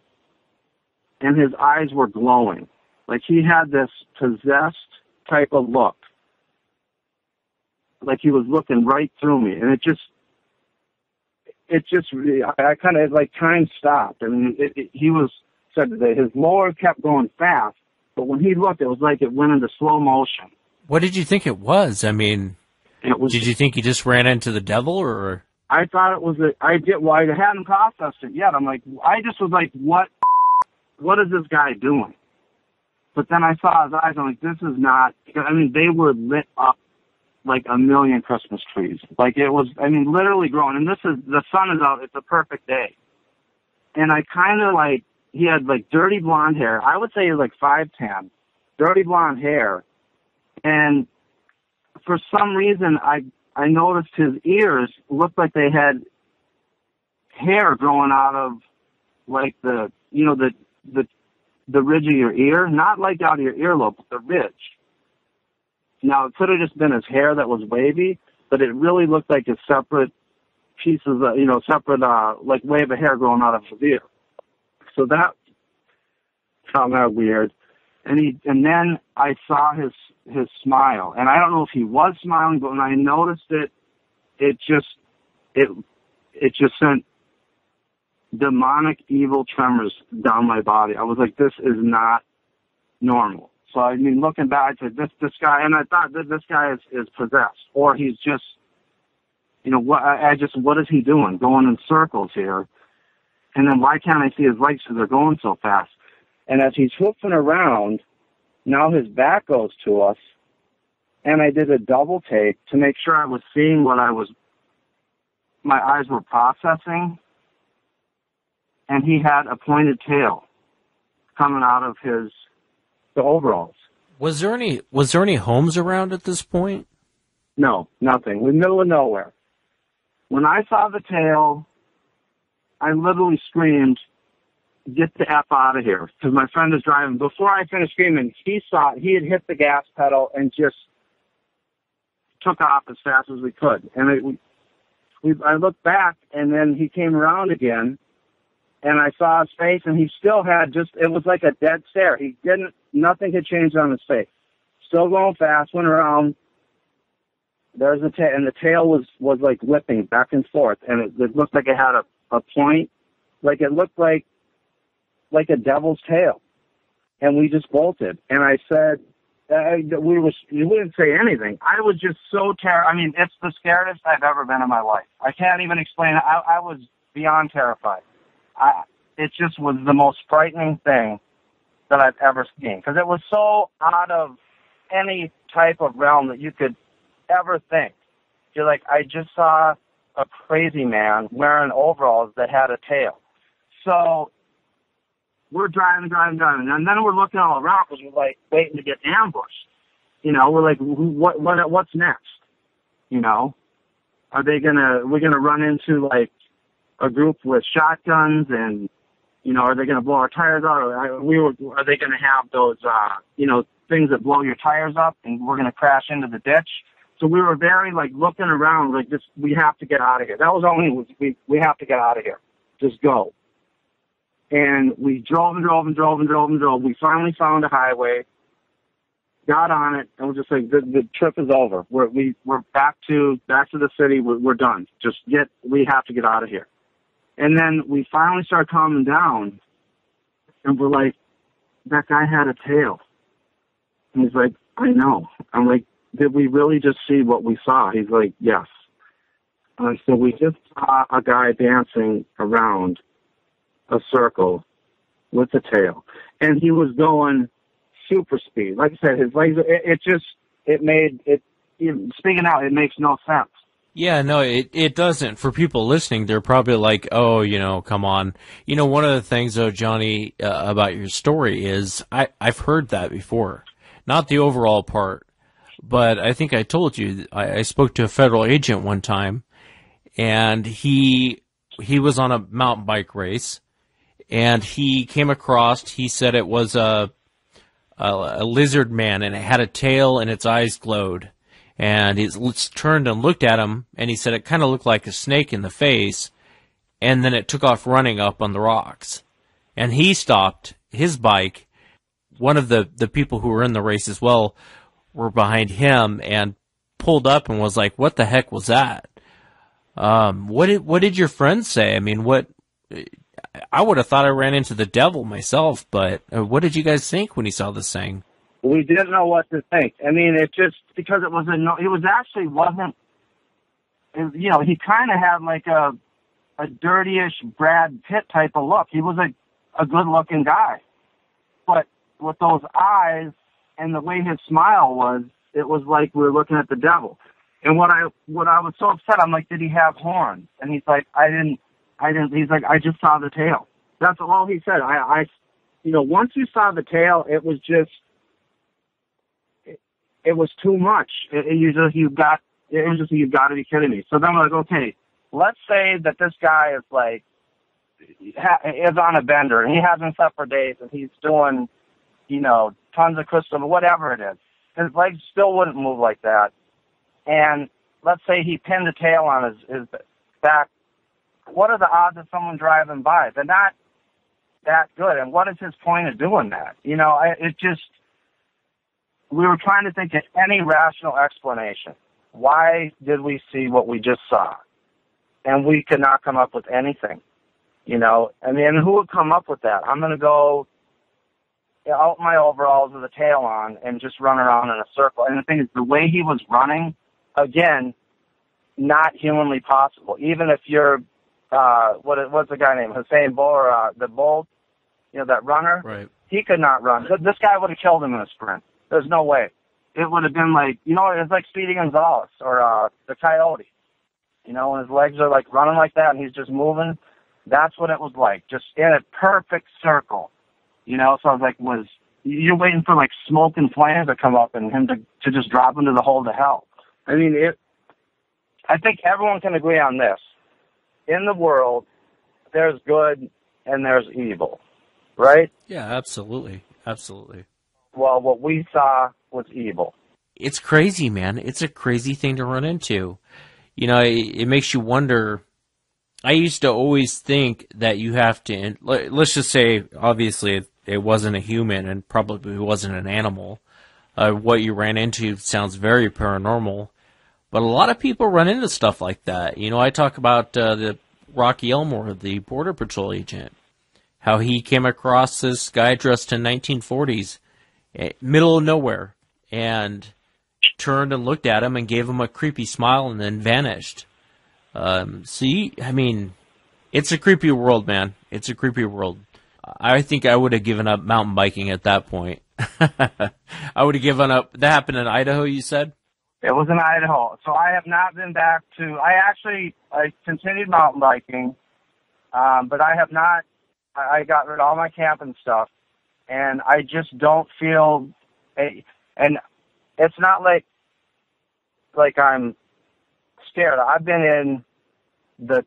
and his eyes were glowing. Like he had this possessed type of look, like he was looking right through me, and I kind of, like, time stopped. I mean, said that his lower kept going fast, but when he looked, it was like it went into slow motion. What did you think it was? I mean, did you think he just ran into the devil, or? I thought it was I hadn't processed it yet. I just was like, what is this guy doing? But then I saw his eyes, I'm like, this is not, they were lit up like a million Christmas trees. Like it was, literally growing. And the sun is out, it's a perfect day. And I kind of he had dirty blonde hair. I would say he was like 5'10", dirty blonde hair. And for some reason, I noticed his ears looked like they had hair growing out of the ridge of your ear, not like out of your earlobe, but the ridge. Now, it could have just been his hair that was wavy, but it really looked like his separate pieces of, wave of hair growing out of his ear. So that found that weird. And then I saw his smile, and I don't know if he was smiling, but when I noticed it it just sent demonic, evil tremors down my body. I was like, this is not normal. So, I mean, looking back, I said, this guy, and I thought that this guy is possessed, or he's just, you know, what is he doing? Going in circles here. And then why can't I see his legs because they're going so fast? And as he's hoofing around, now his back goes to us, and I did a double take to make sure I was seeing what my eyes were processing, and he had a pointed tail coming out of the overalls. Was there any homes around at this point? No, nothing. We're in the middle of nowhere. When I saw the tail, I literally screamed, "Get the F out of here," because my friend is driving. Before I finished screaming, he had hit the gas pedal and just took off as fast as we could. And I looked back, and then he came around again, and I saw his face, and he still had it was like a dead stare. Nothing had changed on his face. Still going fast, went around. There's a tail, and the tail was like whipping back and forth, and it looked like it had a point, like it looked like a devil's tail. And we just bolted. And I said, we didn't say anything. I was just so terrified. I mean, it's the scariest I've ever been in my life. I can't even explain it. I was beyond terrified. It just was the most frightening thing that I've ever seen, because it was so out of any type of realm that you could ever think. You're like, I just saw a crazy man wearing overalls that had a tail. So we're driving, and then we're looking all around because we're like waiting to get ambushed. You know, we're like, what's next? You know, we're gonna run into like a group with shotguns, and you know, are they gonna blow our tires out? Are they gonna have those things that blow your tires up, and we're gonna crash into the ditch? So we were very like looking around, like we have to get out of here. That was we have to get out of here. Just go. And we drove. We finally found a highway, got on it, and we're just like, the trip is over. We're back to the city. We're done. We have to get out of here. And then we finally start calming down, and we're like, that guy had a tail. And he's like, I know. I'm like, did we really just see what we saw? He's like, yes. So we just saw a guy dancing around a circle with a tail. And he was going super speed. Like I said, his legs, speaking out, it makes no sense. Yeah, no, it doesn't. For people listening, they're probably like, oh, come on. One of the things, though, Johnny, about your story is I've heard that before. Not the overall part, but I think I told you, I spoke to a federal agent one time, and he was on a mountain bike race, and he came across, he said it was a lizard man, and it had a tail and its eyes glowed. And he turned and looked at him, and he said it kind of looked like a snake in the face, and then it took off running up on the rocks. And he stopped his bike. One of the people who were in the race as well were behind him and pulled up and was like, what the heck was that? What did your friends say? I mean, I would have thought I ran into the devil myself, but what did you guys think when you saw this thing? We didn't know what to think. I mean, it just, because it wasn't, he kind of had like a dirtyish Brad Pitt type of look. He was a good looking guy, but with those eyes and the way his smile was, it was like we were looking at the devil. And what I was so upset, I'm like, did he have horns? And he's like, I didn't, he's like, I just saw the tail. That's all he said. Once you saw the tail, it was just, it was too much. You've got to be kidding me. So then we're like, okay, let's say that this guy is like, is on a bender and he hasn't slept for days and he's doing, tons of crystal, whatever it is. His legs still wouldn't move like that. And let's say he pinned a tail on his back. What are the odds of someone driving by? They're not that good. And what is his point of doing that? We were trying to think of any rational explanation. Why did we see what we just saw? and we could not come up with anything. You know, I mean, who would come up with that? I'm going to go out in my overalls with a tail on and just run around in a circle. And the thing is, the way he was running, again, not humanly possible. Even if you're, what's the guy named? Hussein Bolt, or the Bolt, you know, that runner? Right. He could not run. This guy would have killed him in a sprint. There's no way. It would have been like, you know, it's like Speedy Gonzalez or the Coyote. You know, when his legs are like running like that and he's just moving. That's what it was like, just in a perfect circle. You know, so I was like, you're waiting for like smoke and flames to come up and him to just drop into the hole to hell. I mean, I think everyone can agree on this. In the world, there's good and there's evil, right? Yeah, absolutely. Absolutely. Well, what we saw was evil. It's crazy, man. It's a crazy thing to run into. You know, it makes you wonder. I used to always think that you have to, let's just say, obviously, it wasn't a human and probably wasn't an animal. What you ran into sounds very paranormal. But a lot of people run into stuff like that. You know, I talk about the Rocky Elmore, the Border Patrol agent, how he came across this guy dressed in 1940s, middle of nowhere, and turned and looked at him and gave him a creepy smile and then vanished. I mean, it's a creepy world, man. It's a creepy world. I think I would have given up mountain biking at that point. I would have given up. That happened in Idaho, you said? It was in Idaho. So I have not been back to, I continued mountain biking, but I have not, I got rid of all my camping stuff, and I just don't feel, and it's not like I'm scared. I've been in the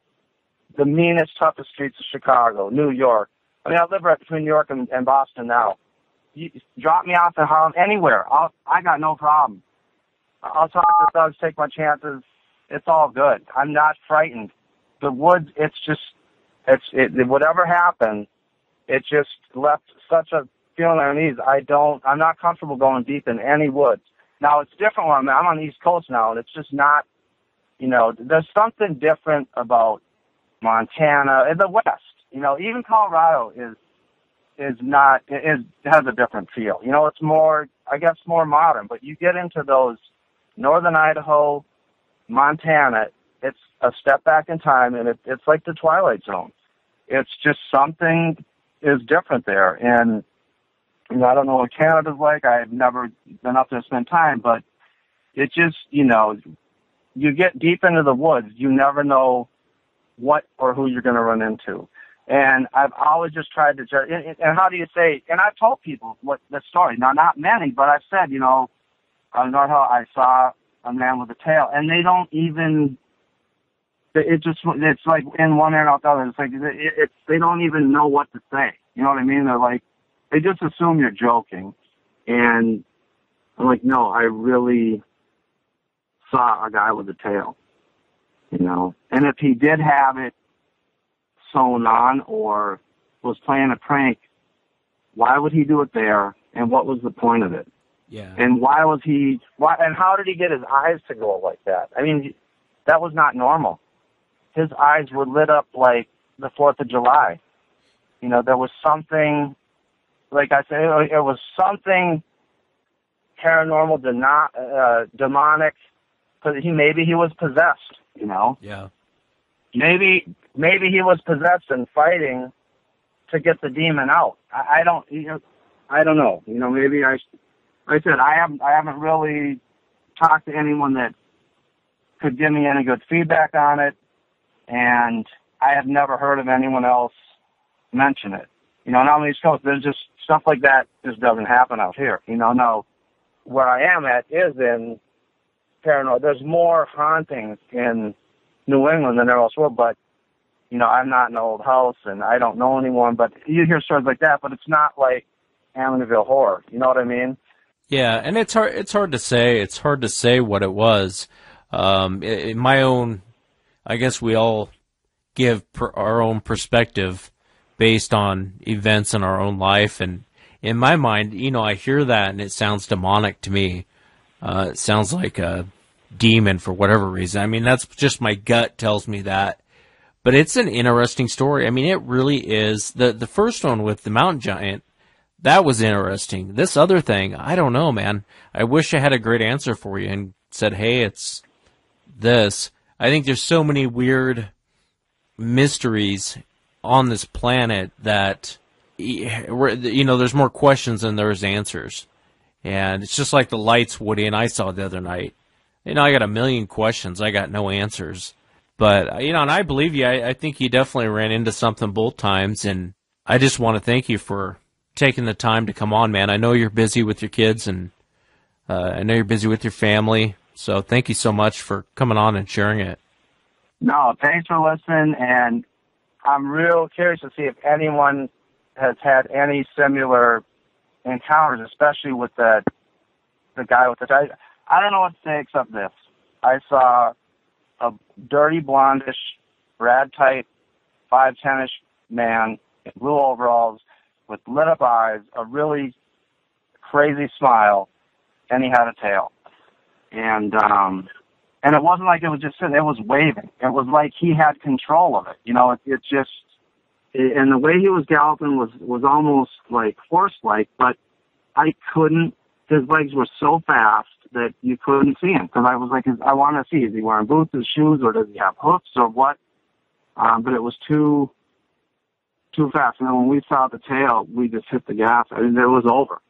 meanest, toughest streets of Chicago, New York. I mean, I live right between New York and Boston now. You drop me off in Harlem, anywhere. I got no problem. I'll talk to the thugs, take my chances. It's all good. I'm not frightened. The woods, whatever happened, it just left such a feeling of unease. I'm not comfortable going deep in any woods. Now, it's different when I'm on the East Coast now, and it's just not, you know, there's something different about Montana and the West. You know, even Colorado has a different feel. You know, it's more, I guess, more modern. But you get into those northern Idaho, Montana, it's a step back in time, and it's like the Twilight Zone. It's just something is different there. And, you know, I don't know what Canada's like. I've never been up there to spend time, but it just, you know, you get deep into the woods, you never know what or who you're going to run into. And I've always just tried to, and how do you say, and I've told people what the story, now not many, but I've said, you know, on North Hill, I saw a man with a tail, and they don't even, it's like in one ear and out the other. It's like, they don't even know what to say. You know what I mean? They're like, they just assume you're joking. And I'm like, no, I really saw a guy with a tail, you know. And if he did have it sewn on or was playing a prank, why would he do it there? And what was the point of it? Yeah. And and how did he get his eyes to go like that? I mean, that was not normal. His eyes were lit up like the 4th of July. You know, there was something, like I said, it was something paranormal, demonic. Maybe he was possessed, you know? Yeah. Maybe he was possessed and fighting to get the demon out. I don't know. You know, maybe I said I haven't really talked to anyone that could give me any good feedback on it, and I have never heard of anyone else mention it. You know, not on the East Coast, there's just stuff like that just doesn't happen out here. You know, no, where I am at is in paranormal. There's more hauntings in New England than there elsewhere, but, you know, I'm not in an old house and I don't know anyone, but you hear stories like that, but it's not like Amityville Horror. You know what I mean? Yeah, and it's hard to say. It's hard to say what it was. In my own, I guess we all give our own perspective based on events in our own life. And in my mind, you know, I hear that and it sounds demonic to me. It sounds like a demon for whatever reason. I mean, that's just my gut tells me that. But it's an interesting story. I mean, it really is. The first one with the mountain giant, that was interesting. This other thing, I don't know, man. I wish I had a great answer for you and said, hey, it's this. I think there's so many weird mysteries on this planet that, there's more questions than there's answers. And it's just like the lights Woody and I saw the other night. I got a million questions. I got no answers. But, and I believe you. I think you definitely ran into something both times. And I just want to thank you for taking the time to come on, man. I know you're busy with your kids, and I know you're busy with your family. So thank you so much for coming on and sharing it. No, thanks for listening. And I'm real curious to see if anyone has had any similar encounters, especially with the guy with the... I don't know what to say except this. I saw a dirty, blondish, rad-type, 5'10"-ish man in blue overalls with lit-up eyes, a really crazy smile, and he had a tail. And it wasn't like it was just sitting, it was waving. It was like he had control of it. It just... And the way he was galloping was almost like horse-like, but I couldn't... His legs were so fast that you couldn't see him, because I was like, I want to see, is he wearing boots or shoes, or does he have hoofs, or what? But it was too fast. And then when we saw the tail, we just hit the gas. I mean, it was over.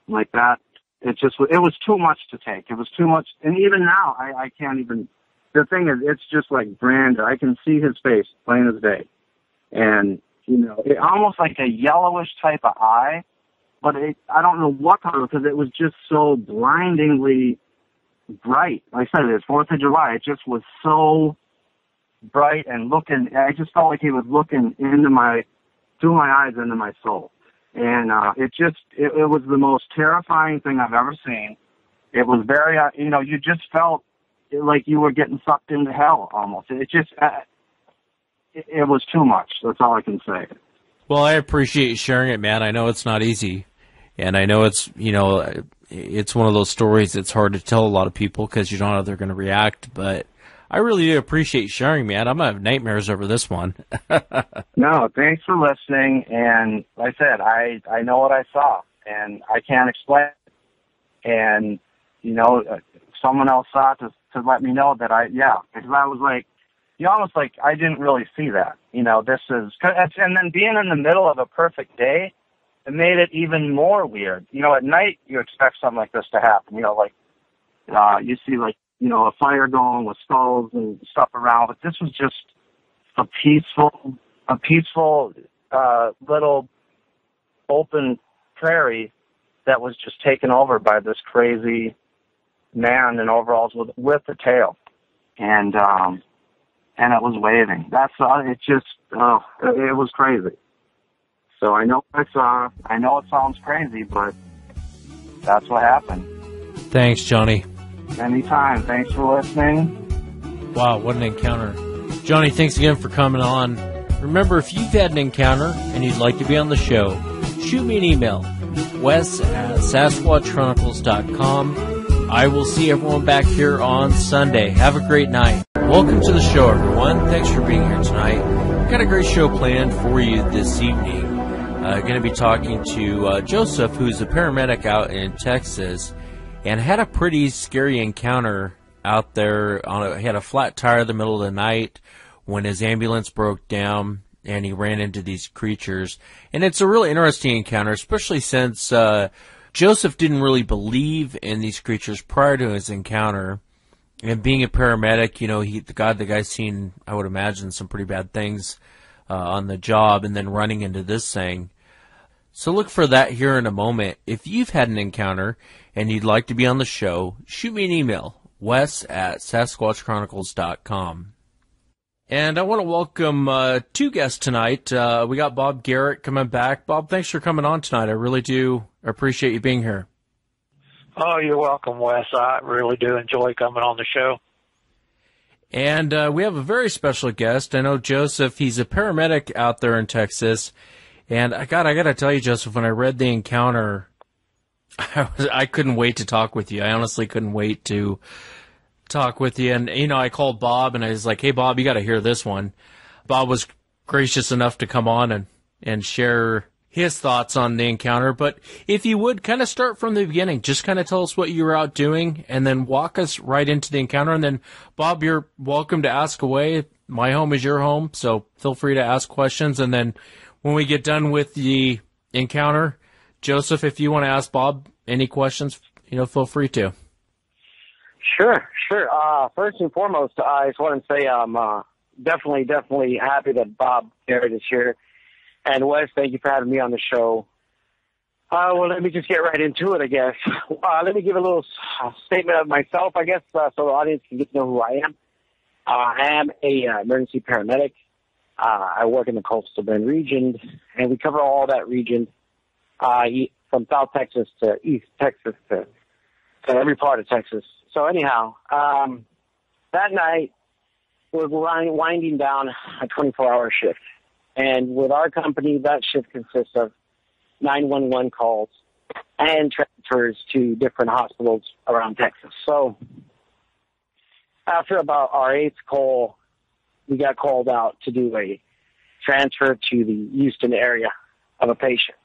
Like that, it was too much to take. It was too much. And even now, I can't even... The thing is, it's just like Brandon. I can see his face plain as day. And, it almost like a yellowish type of eye, but I don't know what color, because it was just so blindingly bright. Like I said, it's 4th of July. It just was so bright and I just felt like he was looking through my eyes into my soul. And it was the most terrifying thing I've ever seen. It was very, you just felt like you were getting sucked into hell almost. It was too much. That's all I can say. Well, I appreciate you sharing it, man. I know it's not easy. And I know it's one of those stories that's hard to tell a lot of people because you don't know how they're going to react. But I really do appreciate sharing, man. I'm going to have nightmares over this one. No, thanks for listening. And like I said, I know what I saw, and I can't explain it. And, someone else saw it to let me know that because I was like, almost like I didn't really see that. And then being in the middle of a perfect day, it made it even more weird. At night you expect something like this to happen. You see a fire going with skulls and stuff around, but this was just a peaceful little open prairie that was just taken over by this crazy man in overalls with a tail. And it was waving. It was crazy. So I know what I saw. I know it sounds crazy, but that's what happened. Thanks, Johnny. Anytime. Thanks for listening. Wow, what an encounter. Johnny, thanks again for coming on. Remember, if you've had an encounter and you'd like to be on the show, shoot me an email, wes@sasquatchchronicles.com. I will see everyone back here on Sunday. Have a great night. Welcome to the show, everyone. Thanks for being here tonight. Got a great show planned for you this evening. Going to be talking to Joseph, who's a paramedic out in Texas, and had a pretty scary encounter out there. He had a flat tire in the middle of the night when his ambulance broke down, and he ran into these creatures. And it's a really interesting encounter, especially since Joseph didn't really believe in these creatures prior to his encounter. And being a paramedic, the guy's seen, I would imagine, some pretty bad things on the job, and then running into this thing. So look for that here in a moment. If you've had an encounter and you'd like to be on the show, shoot me an email, wes@sasquatchchronicles.com. And I want to welcome two guests tonight. We got Bob Garrett coming back. Bob, thanks for coming on tonight. I really do appreciate you being here. Oh, you're welcome, Wes. I really do enjoy coming on the show. And we have a very special guest. I know Joseph. He's a paramedic out there in Texas. And I got to tell you, Joseph, when I read the encounter, I couldn't wait to talk with you. I honestly couldn't wait to talk with you. And, I called Bob, and I was like, hey, Bob, you got to hear this one. Bob was gracious enough to come on and share his thoughts on the encounter. But if you would kind of start from the beginning, just kind of tell us what you were out doing and then walk us right into the encounter. And then, Bob, you're welcome to ask away. My home is your home, so feel free to ask questions. And then when we get done with the encounter, Joseph, if you want to ask Bob any questions, feel free to. Sure. First and foremost, I just want to say I'm definitely happy that Bob Garrett is here. And Wes, thank you for having me on the show. Well, let me just get right into it, I guess. Let me give a little statement of myself, I guess, so the audience can get to know who I am. I am a emergency paramedic. I work in the Coastal Bend region, and we cover all that region, from South Texas to East Texas to every part of Texas. So anyhow, that night, we're winding down a 24-hour shift. And with our company, that shift consists of 911 calls and transfers to different hospitals around Texas. So after about our 8th call, we got called out to do a transfer to the Houston area of a patient.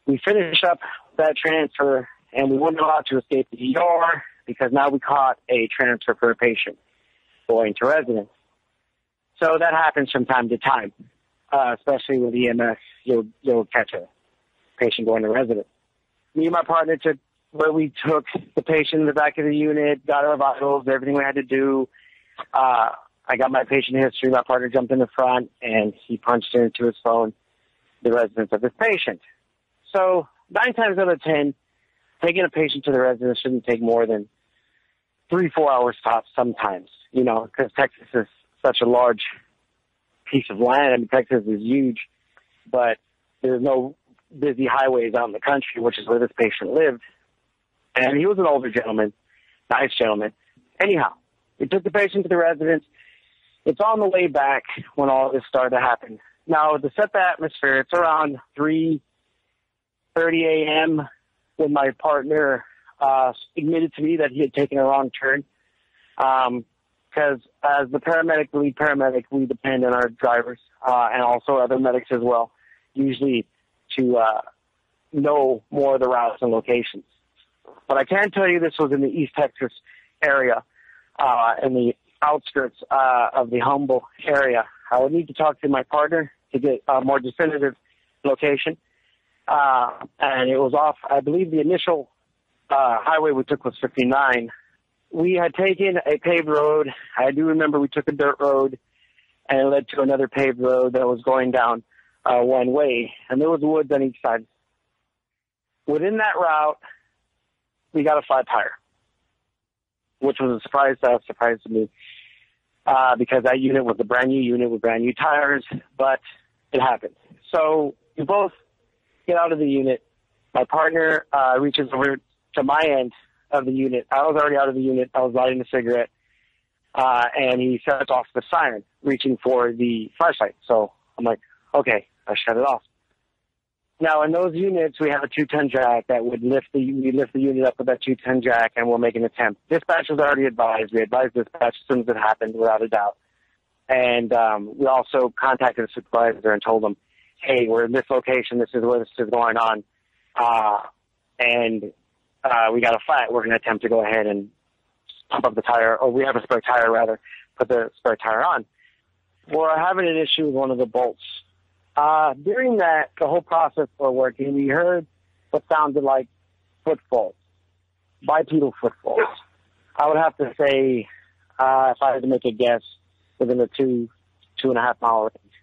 We finished up that transfer, and we weren't allowed to escape the ER because now we caught a transfer for a patient going to residence. So that happens from time to time. Especially with EMS, you'll catch a patient going to residence. Me and my partner took the patient in the back of the unit, got our vitals, everything we had to do. I got my patient history. My partner jumped in the front, and he punched into his phone the residence of his patient. So 9 times out of 10, taking a patient to the residence shouldn't take more than 3-4 hours tops sometimes, because Texas is such a large piece of land. I mean, Texas is huge, but there's no busy highways out in the country, which is where this patient lived. And he was an older gentleman, nice gentleman. Anyhow, we took the patient to the residence. It's on the way back when all this started to happen. Now, to set the atmosphere, it's around 3:30 a.m. when my partner admitted to me that he had taken a wrong turn. Because as the lead paramedic, we depend on our drivers and also other medics as well, usually to know more of the routes and locations. But I can tell you this was in the East Texas area, in the outskirts of the Humble area. I would need to talk to my partner to get a more definitive location. And it was off, I believe the initial highway we took was 59. We had taken a paved road. I do remember we took a dirt road, and it led to another paved road that was going down one way, and there was woods on each side. Within that route, we got a flat tire, which was a surprise to me, because that unit was a brand new unit with brand new tires, but it happened. So we both get out of the unit. My partner reaches over to my end of the unit. I was already out of the unit. I was lighting a cigarette, and he sets off the siren, reaching for the flashlight. So I'm like, okay, I shut it off. Now, in those units, we have a 210 jack that would lift the unit up with that 210 jack, and we'll make an attempt. Dispatch was already advised. We advised dispatch as soon as it happened, without a doubt. And we also contacted the supervisor and told them, hey, we're in this location. This is where this is going on. We got a flat. We're going to attempt to go ahead and pump up the tire, or we have a spare tire, rather, put the spare tire on. We're having an issue with one of the bolts. During the whole process we're working, we heard what sounded like footfalls, bipedal footfalls. I would have to say, if I had to make a guess, within a 2.5 mile range.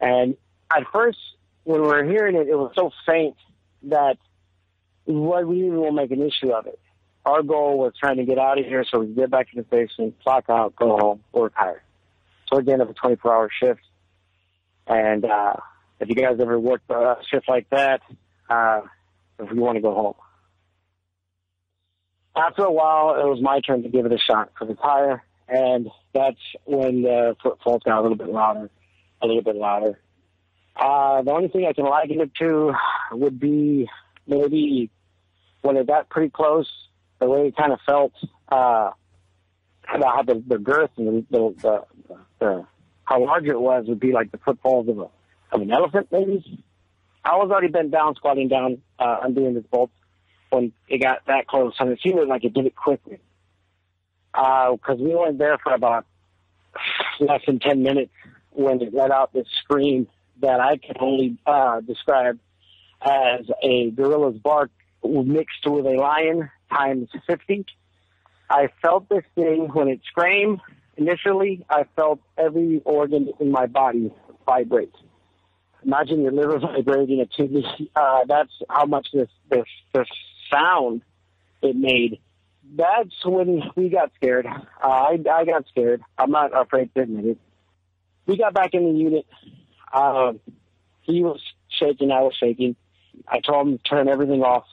And at first, when we were hearing it, it was so faint that we didn't even make an issue of it. Our goal was trying to get out of here so we could get back to the station, clock out, go home, or retire. So again, of a 24-hour shift. And if you guys ever worked a shift like that, if you want to go home. After a while, it was my turn to give it a shot for the tire, and that's when the footfalls got a little bit louder. The only thing I can liken it to would be maybe when it got pretty close, the way it kind of felt, about how the girth and the how large it was would be like the footfalls of an elephant, maybe. I was already bent down, squatting down, undoing this bolt when it got that close, and it seemed like it did it quickly. Because we weren't there for about less than 10 minutes when it let out this scream that I can only describe as a gorilla's bark mixed with a lion times 50. I felt this thing when it screamed. Initially, I felt every organ in my body vibrate. Imagine your liver vibrating at 2 that's how much this sound it made. That's when we got scared. I got scared. I'm not afraid to admit it. We got back in the unit. He was shaking. I was shaking. I told him to turn everything off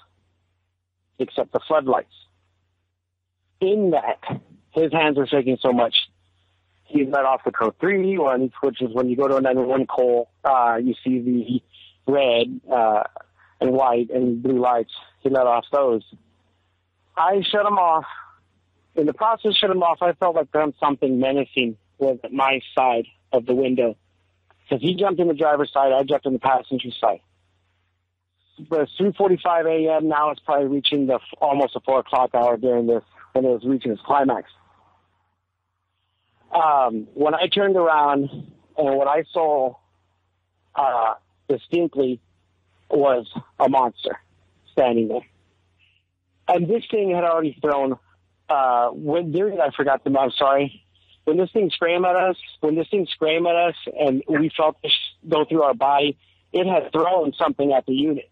except the floodlights. In that, his hands were shaking so much, he let off the code 3, which is when you go to a 911 call, you see the red and white and blue lights. He let off those. I shut him off. In the process of shutting him off, I felt like something menacing was at my side of the window. Because he jumped in the driver's side, I jumped in the passenger side. But it's 3:45 a.m. Now. It's probably reaching almost the 4 o'clock hour during this, when it was reaching its climax. When I turned around and what I saw distinctly was a monster standing there. And this thing had already thrown, I'm sorry, when this thing screamed at us and we felt this go through our body, it had thrown something at the unit.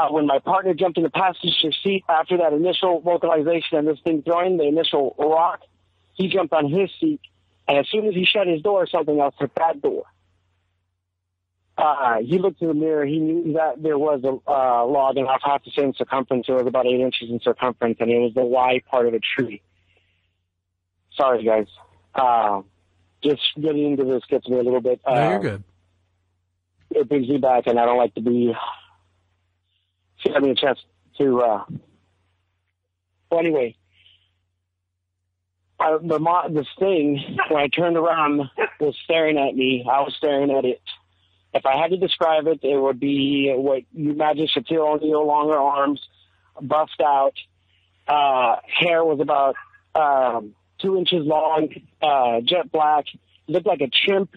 When my partner jumped in the passenger seat after that initial vocalization and this thing throwing the initial rock, he jumped on his seat, and as soon as he shut his door, something else hit that door. He looked in the mirror. He knew that there was a log about half the same circumference. It was about 8 inches in circumference, and it was the Y part of a tree. Sorry, guys. Just getting into this gets me a little bit. No, you're good. It brings me back, and I don't like to be having a chance to. Well, anyway, this thing, when I turned around, was staring at me. I was staring at it. If I had to describe it, it would be what you imagine Shaquille O'Neal, longer arms, buffed out. Hair was about 2 inches long, jet black. Looked like a chimp.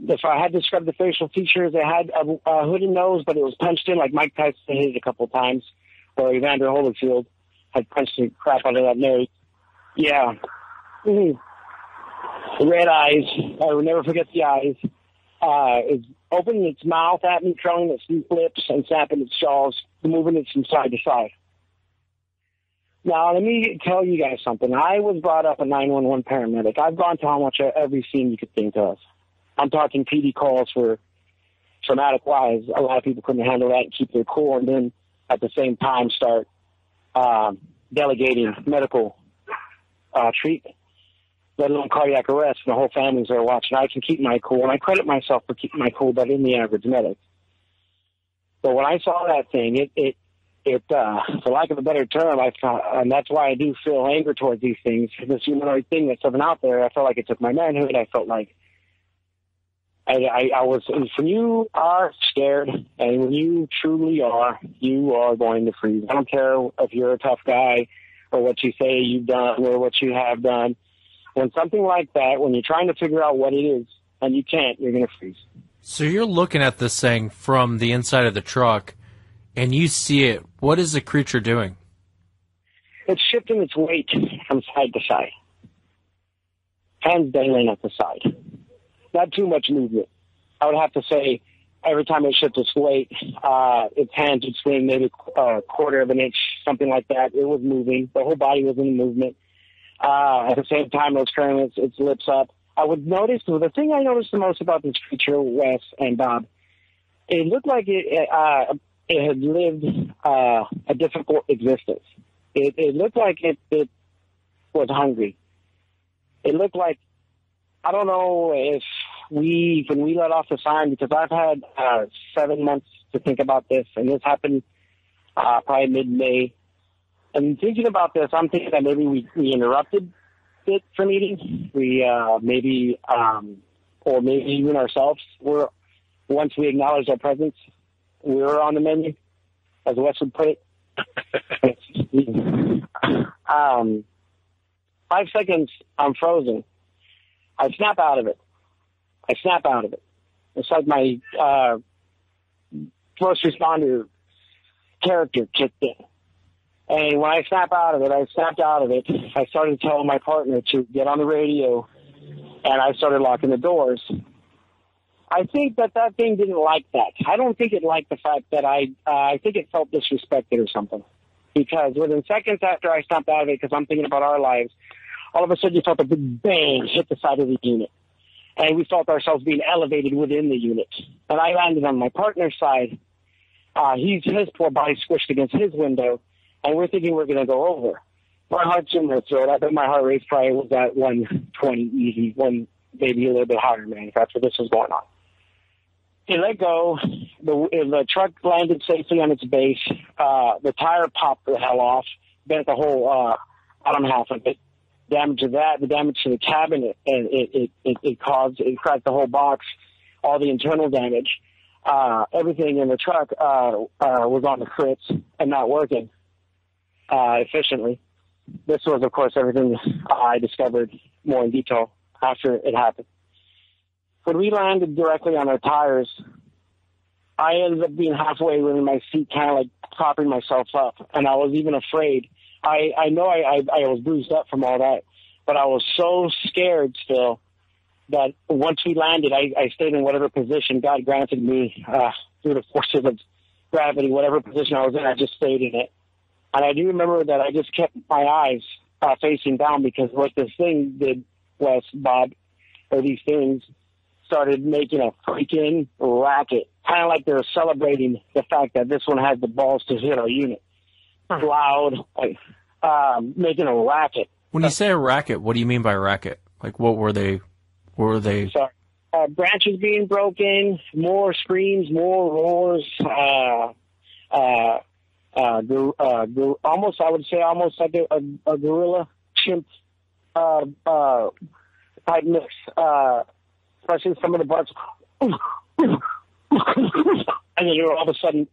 If I had to describe the facial features, it had a hooded nose, but it was punched in like Mike Tyson hit it a couple of times, or Evander Holyfield had punched the crap out of that nose. Yeah. Mm-hmm. Red eyes. I will never forget the eyes. It's opening its mouth at me, curling its lips, and snapping its jaws, moving it from side to side. Now, let me tell you guys something. I was brought up a 911 paramedic. I've gone to almost every scene you could think of. I'm talking PD calls for traumatic-wise. A lot of people couldn't handle that and keep their cool, and then at the same time start delegating medical treatment, let alone cardiac arrest, and the whole families are watching. I can keep my cool, and I credit myself for keeping my cool better than the average medic. But when I saw that thing, it for lack of a better term, and that's why I do feel anger towards these things. This humanoid thing that's living out there, I felt like it took my manhood. I felt like I was, when you are scared, and when you truly are, you are going to freeze. I don't care if you're a tough guy or what you say you've done or what you have done. When something like that, when you're trying to figure out what it is and you can't, you're going to freeze. So you're looking at this thing from the inside of the truck, and you see it. What is the creature doing? It's shifting its weight from side to side. Hands dangling at the side. Not too much movement. I would have to say every time it shifts its weight, its hands would swing maybe a quarter of an inch, something like that. It was moving. The whole body was in movement. At the same time, it was curling its lips up. I would notice, the thing I noticed the most about this creature, Wes and Bob, it looked like it had lived a difficult existence. It looked like it was hungry. It looked like, I don't know if when we let off the siren, because I've had 7 months to think about this, and this happened probably mid-May. And thinking about this, I'm thinking that maybe we interrupted it from eating. We maybe or maybe even ourselves, once we acknowledge our presence, we're on the menu, as Wes would put it. 5 seconds, I'm frozen. I snap out of it. It's like my first responder character kicked in. And when I snapped out of it, I started telling my partner to get on the radio, and I started locking the doors. I think that thing didn't like that. I don't think it liked the fact that I think it felt disrespected or something. Because within seconds after I snapped out of it, because I'm thinking about our lives, all of a sudden you felt a big bang hit the side of the unit. And we felt ourselves being elevated within the unit. And I landed on my partner's side. His poor body squished against his window, and we're thinking we're going to go over. My heart's in my throat. I bet my heart rate probably was at 120 easy, maybe a little bit higher, man, if that's what this was going on. It let go. The truck landed safely on its base. The tire popped the hell off, bent the whole bottom half of it. Damage to that, the damage to the cabin, and it cracked the whole box, all the internal damage. Everything in the truck was on the fritz and not working efficiently. This was, of course, everything I discovered more in detail after it happened. When we landed directly on our tires, I ended up being halfway in my seat, kind of like propping myself up, and I was even afraid. I know I was bruised up from all that, but I was so scared still that once we landed, I stayed in whatever position God granted me through the forces of gravity, whatever position I was in, I just stayed in it. And I do remember that I just kept my eyes facing down, because what this thing did was, Bob, or these things started making a freaking racket, kind of like they were celebrating the fact that this one had the balls to hit our unit. Loud, making a racket. When you say a racket, what do you mean by racket? Like, what were they? Sorry. Branches being broken, more screams, more roars, almost, I would say, almost like a gorilla chimp type mix, especially some of the parts. And then all of a sudden,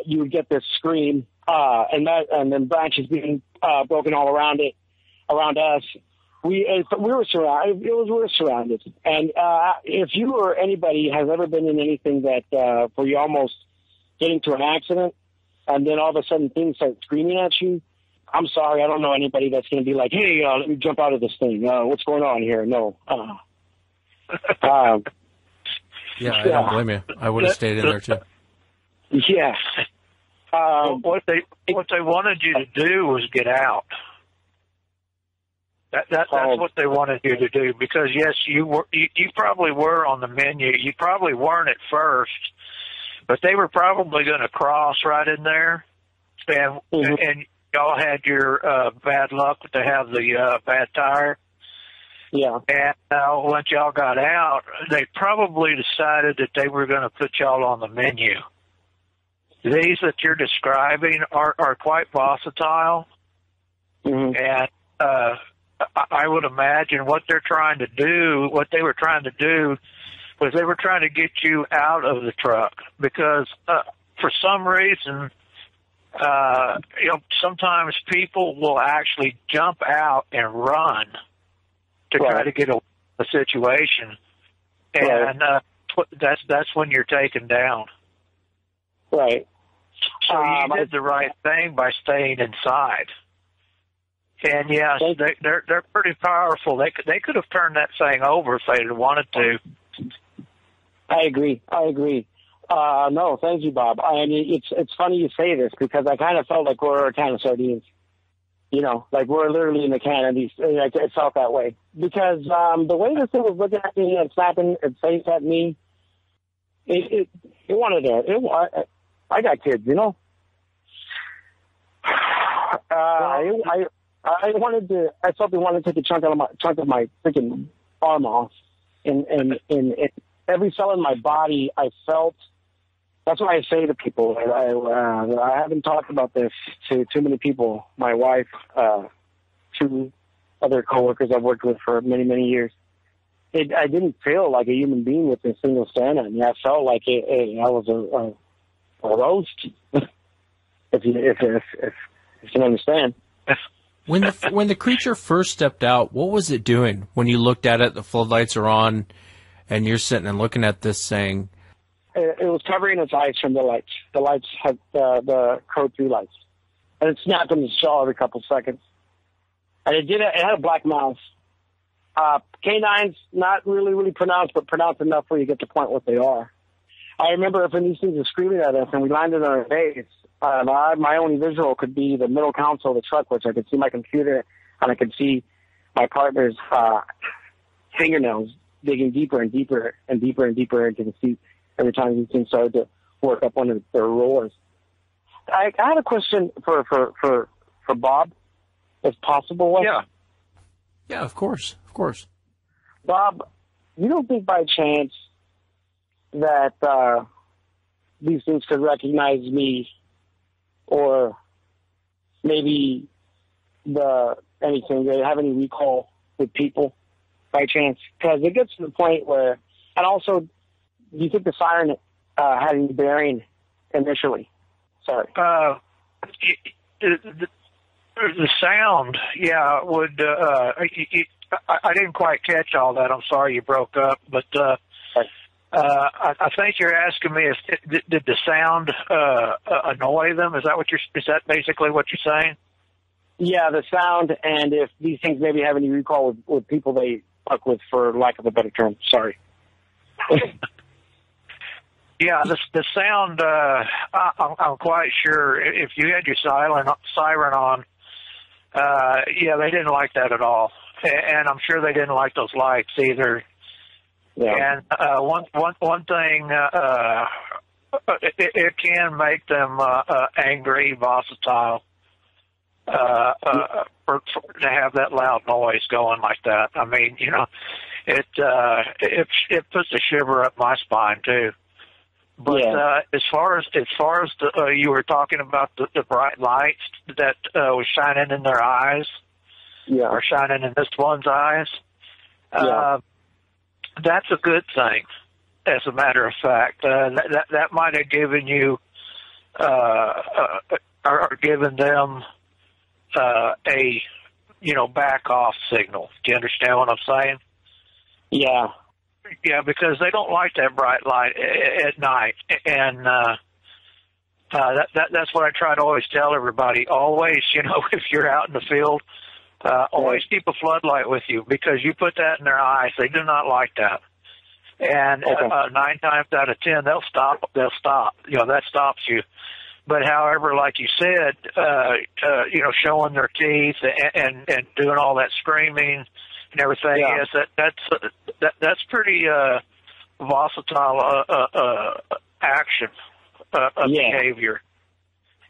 you would get this scream, and then branches being broken all around it, around us. We were surrounded. We were surrounded. And if you or anybody has ever been in anything that where you almost get into an accident, and then all of a sudden things start screaming at you, I'm sorry, I don't know anybody that's going to be like, hey, let me jump out of this thing. What's going on here? No. Yeah, I don't blame you. I would have stayed in there too. Yeah. What they wanted you to do was get out. That's what they wanted you to do, because yes, you probably were on the menu. You probably weren't at first, but they were probably going to cross right in there, and and y'all had your bad luck to have the bad tire. Yeah. And once y'all got out, they probably decided that they were going to put y'all on the menu. These that you're describing are quite volatile, and I would imagine what they were trying to do was they were trying to get you out of the truck, because for some reason, sometimes people will actually jump out and run to try to get away from the situation, and that's when you're taken down. Right. So you did the right thing by staying inside. And yes, they're pretty powerful. They could have turned that thing over if they'd wanted to. I agree. No, thank you, Bob. I mean, it's funny you say this, because I kind of felt like we're a can of sardines. Like we're literally in the can of these. It felt that way, because the way this thing was looking at me and slapping its face at me, it wanted to. I got kids, I felt it wanted to take a chunk of my freaking arm off, and every cell in my body, I felt. That's what I say to people. I haven't talked about this to too many people. My wife, 2 other coworkers I've worked with for many, many years, I didn't feel like a human being with a single stand at me. I felt like I was a roast, if you understand. When the creature first stepped out, what was it doing? When you looked at it, the floodlights are on, and you're sitting and looking at this thing. It was covering its eyes from the lights. The lights had the code 3 lights, and it snapped in its jaw every couple seconds. And it had a black mouth. Canines, not really pronounced, but pronounced enough where you get the point what they are. I remember when these things were screaming at us and we landed on our base, my only visual could be the middle console of the truck, which I could see my computer and I could see my partner's fingernails digging deeper and deeper and deeper and deeper into the seat every time these things started to work up under their roars. I had a question for Bob, if possible. Yeah, of course. Bob, you don't think by chance that these things could recognize me, or maybe anything, they have any recall with people by chance? Because it gets to the point where, and also, do you think the siren had any bearing initially? Sorry. The sound, would. I didn't quite catch all that. I'm sorry you broke up, but I think you're asking me if did the sound annoy them? Is that basically what you're saying? Yeah, the sound, and if these things maybe have any recall with people they fuck with, for lack of a better term. Sorry. Yeah, the sound. I'm quite sure if you had your siren on. They didn't like that at all, and I'm sure they didn't like those lights either. Yeah. And one thing, it can make them angry, volatile, to have that loud noise going like that. I mean, it puts a shiver up my spine too. But as far as you were talking about the bright lights that was shining in their eyes, or shining in this one's eyes, that's a good thing. As a matter of fact, that might have given you or given them a back off signal. Do you understand what I'm saying? Yeah. Yeah, because they don't like that bright light at night, and that's what I try to always tell everybody. Always, if you're out in the field, always keep a floodlight with you, because you put that in their eyes, they do not like that. And 9 times out of 10, they'll stop. That stops you. But however, like you said, showing their teeth and doing all that screaming and everything, yes, that's pretty volatile action behavior.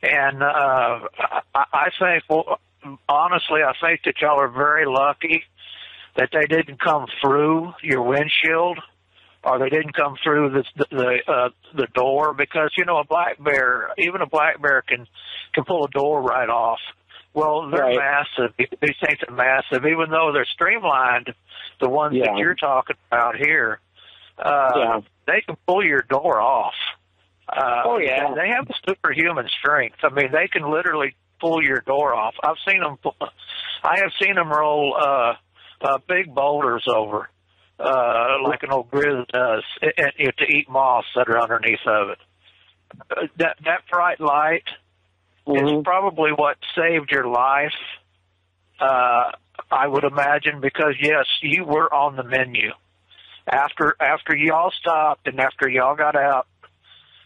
And I think, honestly, I think that y'all are very lucky that they didn't come through your windshield, or they didn't come through the door, because a black bear can pull a door right off. Well, they're massive. These things are massive, even though they're streamlined. The ones that you're talking about here, they can pull your door off. They have superhuman strength. I mean, they can literally pull your door off. I have seen them roll big boulders over, like an old grizzly does, to eat moths that are underneath of it. That bright light is probably what saved your life, I would imagine, because, yes, you were on the menu. After y'all stopped and after y'all got out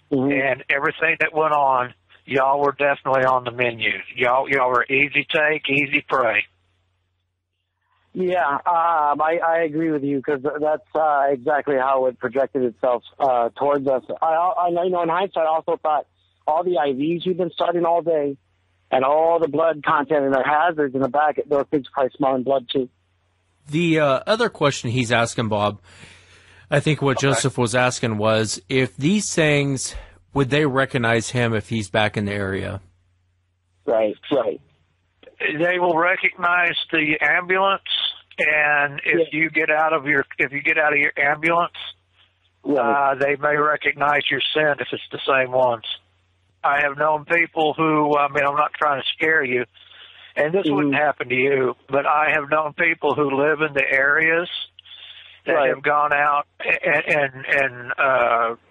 and everything that went on, y'all were definitely on the menu. Y'all were easy take, easy prey. Yeah, I agree with you, because that's exactly how it projected itself towards us. I know, in hindsight, I also thought all the IVs you've been starting all day and all the blood content and the hazards in the back, those things probably smelling blood too. The other question he's asking, Bob, I think what Joseph was asking was, if these things, would they recognize him if he's back in the area? Right. They will recognize the ambulance and if you get out of your ambulance, they may recognize your scent if it's the same ones. I have known people who, I mean, I'm not trying to scare you, and this wouldn't happen to you, but I have known people who live in the areas that have gone out and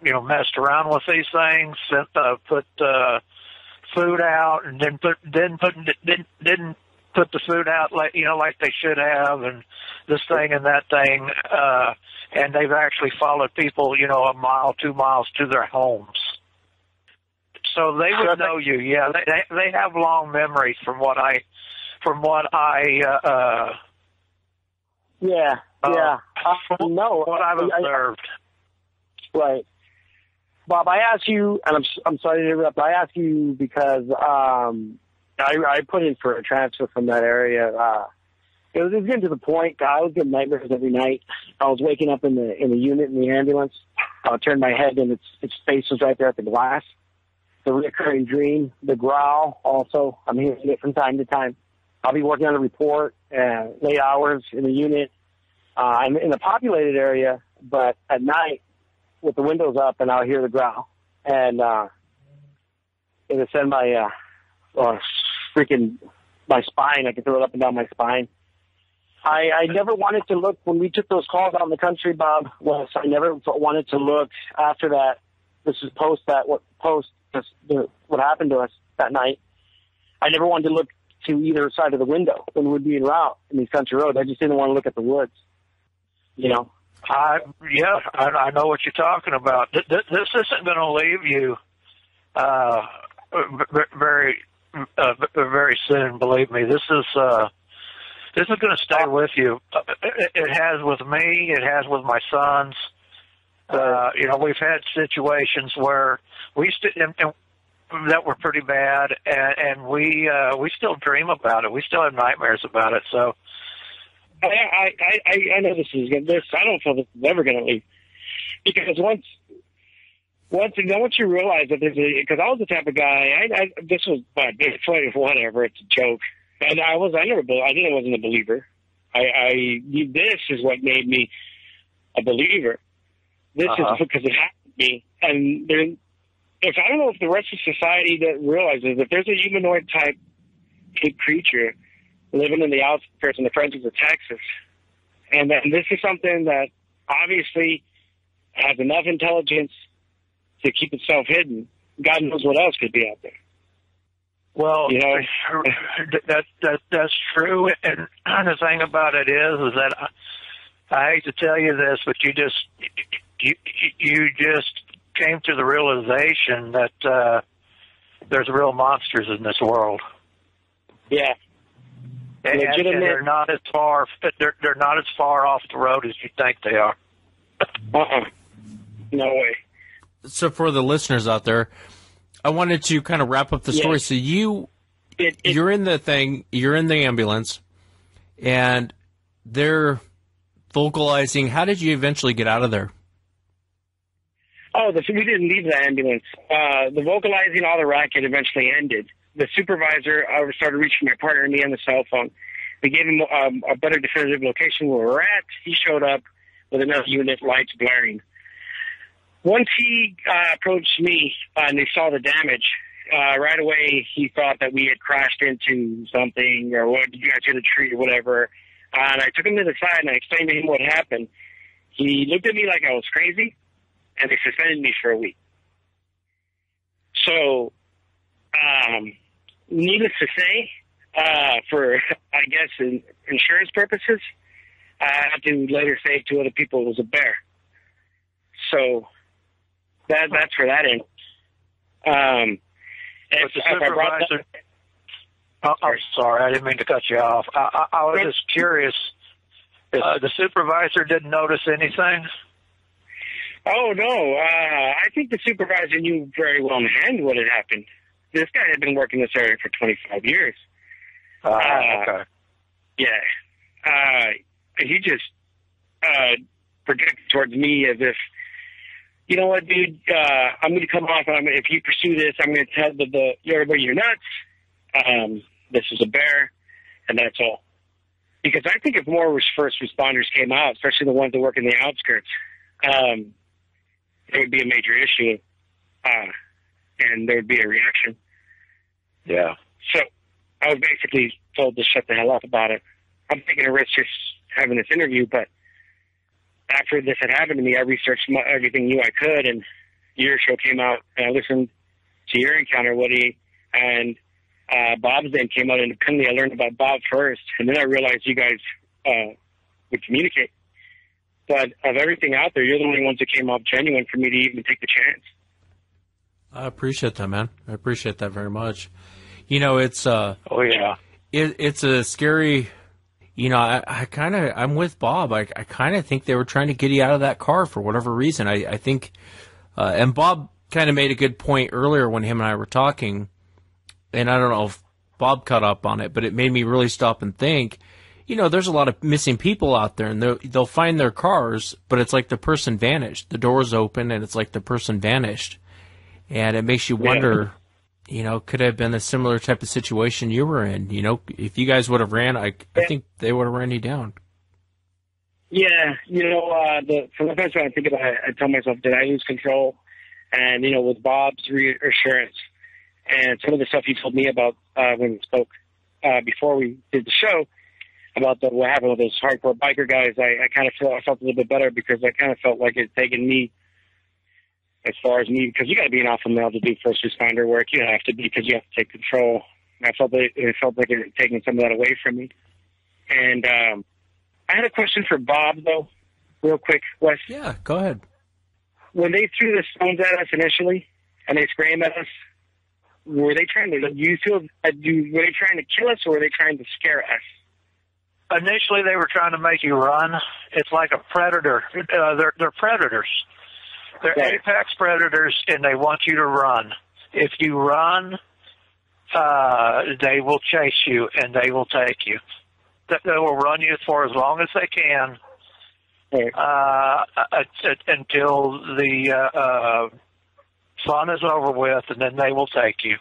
you know, messed around with these things, put food out, and didn't put the food out like they should have, and this thing and that thing, and they've actually followed people, you know, 1 mile, 2 miles to their homes. So they would know you. Yeah, they have long memories from what I no, what I've observed. Right. Bob, I asked you, and I'm sorry to interrupt. I asked you because I put in for a transfer from that area. It was getting to the point. I was getting nightmares every night. I was waking up in the unit in the ambulance. I would turn my head, and its face was right there at the glass. The recurring dream, the growl. Also, I'm hearing it from time to time. I'll be working on a report, late hours in the unit. I'm in a populated area, but at night, with the windows up, and I'll hear the growl. And it would send my my spine. I can throw it up and down my spine. I never wanted to look when we took those calls out in the country, Bob. Wes, I never wanted to look after that. This is what happened to us that night. I never wanted to look to either side of the window when we'd be en route in these country roads. I just didn't want to look at the woods. You know. I know what you're talking about. This isn't going to leave you very soon. Believe me, this is going to stay with you. It has with me. It has with my sons. You know, we've had situations where that were pretty bad, and we still dream about it. We still have nightmares about it. So. I know this is good. I don't feel this is ever going to leave, because once you realize that because I was the type of guy. This was Bigfoot, whatever. It's a joke, and I didn't wasn't a believer. This is what made me a believer. This is because it happened to me, and I don't know if the rest of society that realizes if there's a humanoid type creature living in the outskirts and the fringes of Texas. And this is something that obviously has enough intelligence to keep itself hidden. God knows what else could be out there. Well, you know, that's true. And the thing about it is that I hate to tell you this, but you just came to the realization that there's real monsters in this world. Yeah. And they're not as far. They're not as far off the road as you think they are. No way. So for the listeners out there, I wanted to kind of wrap up the story. So you're in the thing. You're in the ambulance, and they're vocalizing. How did you eventually get out of there? Oh, we didn't leave the ambulance. The vocalizing, all the racket eventually ended. The supervisor started reaching my partner and me on the cell phone. We gave him a better definitive location where we're at. He showed up with enough unit lights blaring. Once he approached me and they saw the damage, right away he thought that we had crashed into something or what, you guys hit a tree or whatever. And I took him to the side and I explained to him what happened. He looked at me like I was crazy, and they suspended me for a week. So, needless to say, for, I guess, insurance purposes, I had to later say to other people it was a bear. So, that's for that end. The supervisor, I'm sorry, I didn't mean to cut you off. I was just curious. The supervisor didn't notice anything? Oh, no. I think the supervisor knew very well in hand what had happened. This guy had been working this area for 25 years. Okay. Yeah. He just projected towards me as if, you know what, dude, I'm going to come off, and if you pursue this, I'm going to tell everybody you're nuts. This is a bear, and that's all. Because I think if more first responders came out, especially the ones that work in the outskirts, it would be a major issue, and there would be a reaction. Yeah. So I was basically told to shut the hell up about it. I'm taking a risk just having this interview, but after this had happened to me, I researched everything new I could, and your show came out, and I listened to your encounter, Woody, and Bob's name came out independently. I learned about Bob first, and then I realized you guys would communicate. But of everything out there, you're the only ones that came off genuine for me to even take the chance. I appreciate that, man. I appreciate that very much. You know, it's Oh, yeah. it's a scary. You know, I'm with Bob. I kind of think they were trying to get you out of that car for whatever reason. I think, and Bob kind of made a good point earlier when him and I were talking, and I don't know if Bob caught up on it, but it made me really stop and think. You know, there's a lot of missing people out there, and they'll find their cars, but it's like the person vanished. The door's open, and it's like the person vanished. And it makes you wonder, you know, could it have been a similar type of situation you were in? You know, if you guys would have ran, I think they would have ran you down. Yeah, you know, from the first time I think about it, I tell myself, did I lose control? And, you know, with Bob's reassurance and some of the stuff he told me about when we spoke before we did the show about what happened with those hardcore biker guys, I kind of felt a little bit better because I kind of felt like it had taken me as far as me, because you got to be an alpha male to do first responder work. You have to be, because you have to take control. I felt like it had taken some of that away from me. And I had a question for Bob, though, real quick, Wes. Yeah, go ahead. When they threw the stones at us initially, and they screamed at us, were they trying to? Do you feel? Were they trying to kill us, or were they trying to scare us? Initially, they were trying to make you run. It's like a predator. They're predators. They're apex predators, and they want you to run. If you run, they will chase you, and they will take you. They will run you for as long as they can until the fun is over with, and then they will take you.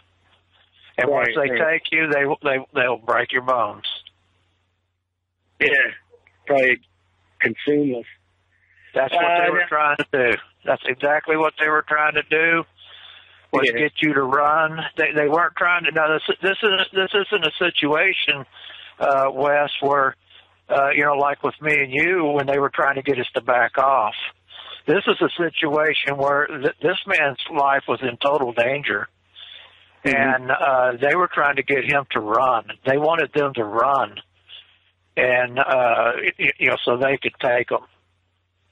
And once they take you, they'll break your bones. Yeah, probably consume us. That's what they were trying to do. That's exactly what they were trying to do, was get you to run. They weren't trying to. Now, this isn't a situation, Wes, where, you know, like with me and you, when they were trying to get us to back off. This is a situation where this man's life was in total danger, and they were trying to get him to run. They wanted them to run, and you know, so they could take them.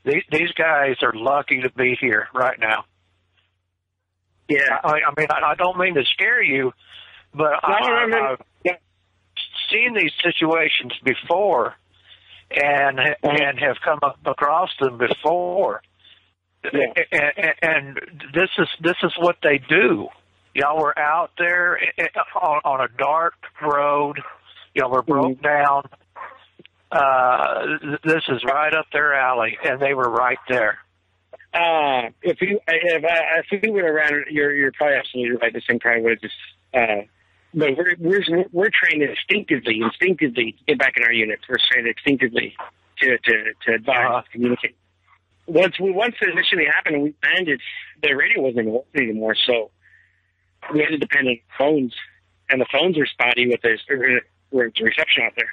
These guys are lucky to be here right now. Yeah, I mean, I don't mean to scare you, but I've seen these situations before, and have come across them before. Yeah. And this is what they do. Y'all were out there on a dark road. Y'all were broke down. This is right up their alley, and they were right there. If we would have ran, you're probably absolutely right. This thing probably would have just. But we're trained instinctively to get back in our units. We're trained instinctively to advise, communicate. Once it initially happened and we landed, the radio wasn't working anymore, so we had to depend on phones, and the phones were spotty with the reception out there.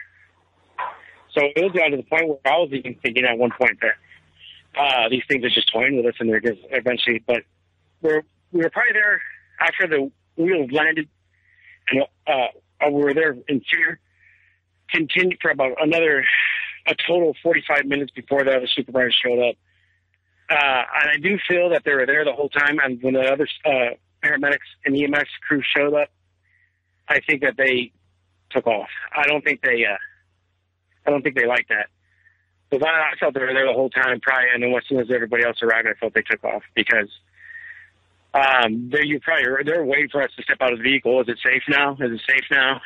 So it was down to the point where I was even thinking at one point that these things are just toying with us, and they're just eventually. But we were probably there after the wheels landed, and we were there in fear. Continued for about a total of 45 minutes before the other supervisors showed up. And I do feel that they were there the whole time, and when the other paramedics and EMS crew showed up, I think that they took off. I don't think they liked that. Because I felt they were there the whole time, probably, and then as soon as everybody else arrived, I felt they took off because they're waiting for us to step out of the vehicle. Is it safe now? Is it safe now?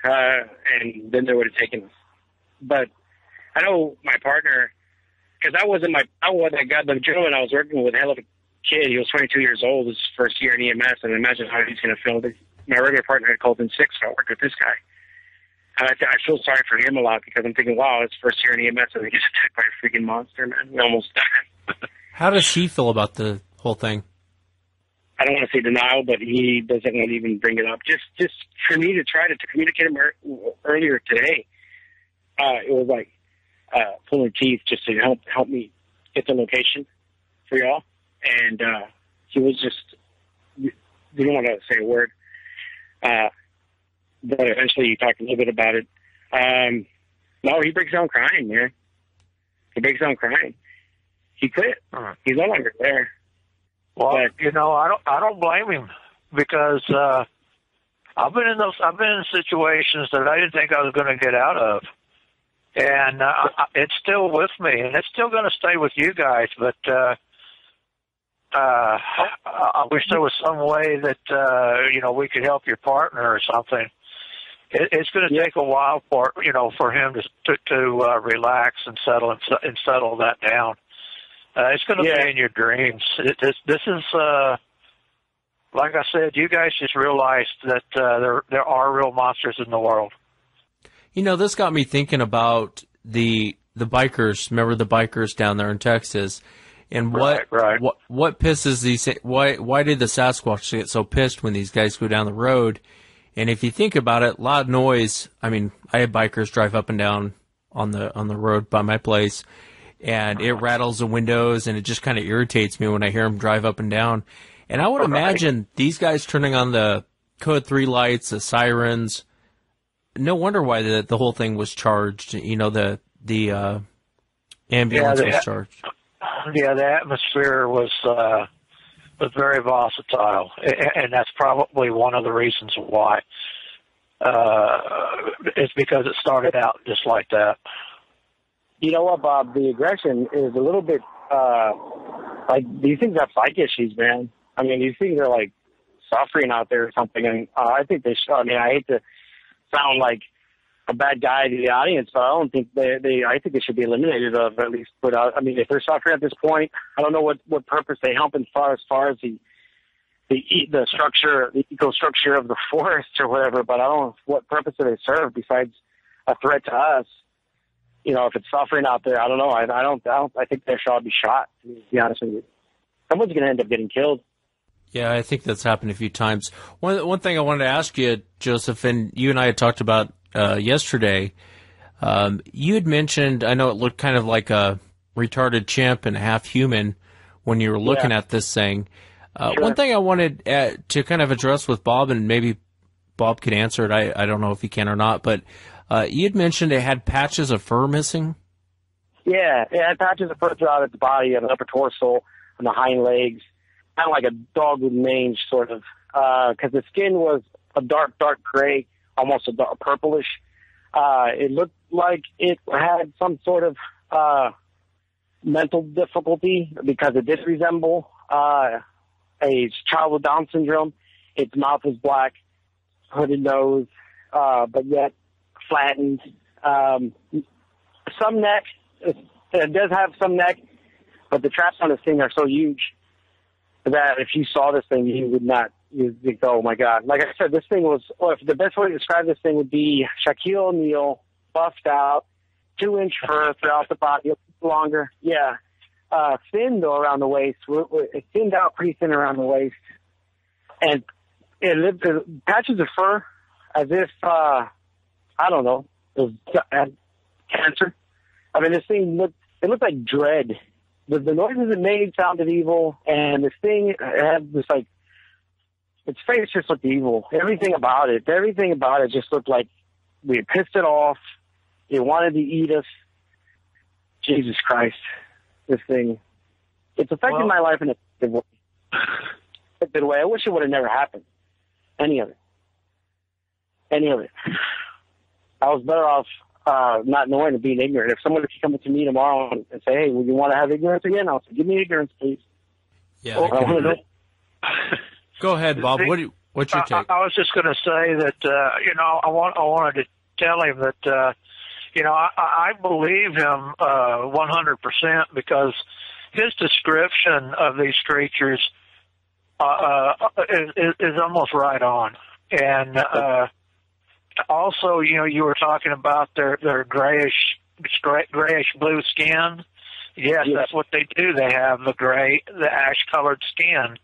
And then they would have taken us. But I know my partner, because the gentleman I was working with, hell of a kid. He was 22 years old, his first year in EMS, and imagine how he's going to feel. My regular partner had called in sick, so I worked with this guy. I feel sorry for him a lot because I'm thinking, wow, it's first year in EMS and he gets attacked by a freaking monster, man. We almost died. How does he feel about the whole thing? I don't want to say denial, but he doesn't want to even bring it up. Just for me to try to communicate him earlier today, it was like pulling teeth just to help me get the location for y'all. And he was just, we didn't want to say a word. But eventually he talked a little bit about it. No, he breaks down crying, man. He breaks down crying. He quit. He's no longer there. Well, but, I don't blame him because I've been in situations that I didn't think I was going to get out of, and it's still with me, and it's still going to stay with you guys. But I wish there was some way that we could help your partner or something. It's going to take a while for him to relax and settle that down. It's going to be in your dreams. This is like I said. You guys just realized that there are real monsters in the world. This got me thinking about the bikers. Remember the bikers down there in Texas, and what pisses these? Why did the Sasquatch get so pissed when these guys go down the road? And if you think about it, loud noise. I mean, I have bikers drive up and down on the road by my place, and it rattles the windows, and it just kind of irritates me when I hear them drive up and down. And I would imagine these guys turning on the Code 3 lights, the sirens. No wonder why the whole thing was charged. The ambulance was charged. Yeah, the atmosphere was very volatile, and that's probably one of the reasons why. It's because it started out just like that. You know what, Bob? The aggression is a little bit like these things have psych issues, man. I mean, these things are like suffering out there or something, and I think they should. I mean, I hate to sound like a bad guy to the audience, but I don't think I think they should be eliminated or at least put out. I mean, if they're suffering at this point, I don't know what purpose they help as far as the structure, the eco-structure of the forest or whatever, but I don't know what purpose do they serve besides a threat to us. If it's suffering out there, I don't know. I think they should all be shot, to be honest with you. Someone's going to end up getting killed. Yeah, I think that's happened a few times. One thing I wanted to ask you, Joseph, and you and I had talked about yesterday, you had mentioned, I know it looked kind of like a retarded chimp and a half human when you were looking at this thing. Sure. One thing I wanted to kind of address with Bob, and maybe Bob could answer it, I don't know if he can or not, but you had mentioned it had patches of fur missing? Yeah, it had patches of fur throughout its body and the upper torso and the hind legs, kind of like a dog with mange, sort of, because the skin was a dark gray, almost a dark purplish. It looked like it had some sort of mental difficulty because it did resemble a child with Down syndrome. Its mouth was black, hooded nose, but yet flattened. Some neck. It does have some neck, but the traps on this thing are so huge that if you saw this thing, you would not. You'd think, oh my God. Like I said, this thing was, the best way to describe this thing would be Shaquille O'Neal, buffed out, 2-inch fur throughout the body, longer. Yeah. Thin though around the waist. It thinned out pretty thin around the waist. And it lived patches of fur as if, I don't know, it had cancer. I mean, this thing looked like dread. The noises it made sounded evil, and this thing had this like, its face just looked evil. Everything about it just looked like we had pissed it off. It wanted to eat us. Jesus Christ, this thing. It's affected my life in a good way. I wish it would have never happened. Any of it. I was better off not knowing and being ignorant. If someone could come up to me tomorrow and say, hey, would you want to have ignorance again? I'll say, give me ignorance, please. Yeah. I want to know. Go ahead, Bob. What's your take? I was just going to say that, I wanted to tell him that, I believe him 100% because his description of these creatures is almost right on. And Also, you were talking about their grayish blue skin. Yes, that's what they do. They have the ash-colored skin,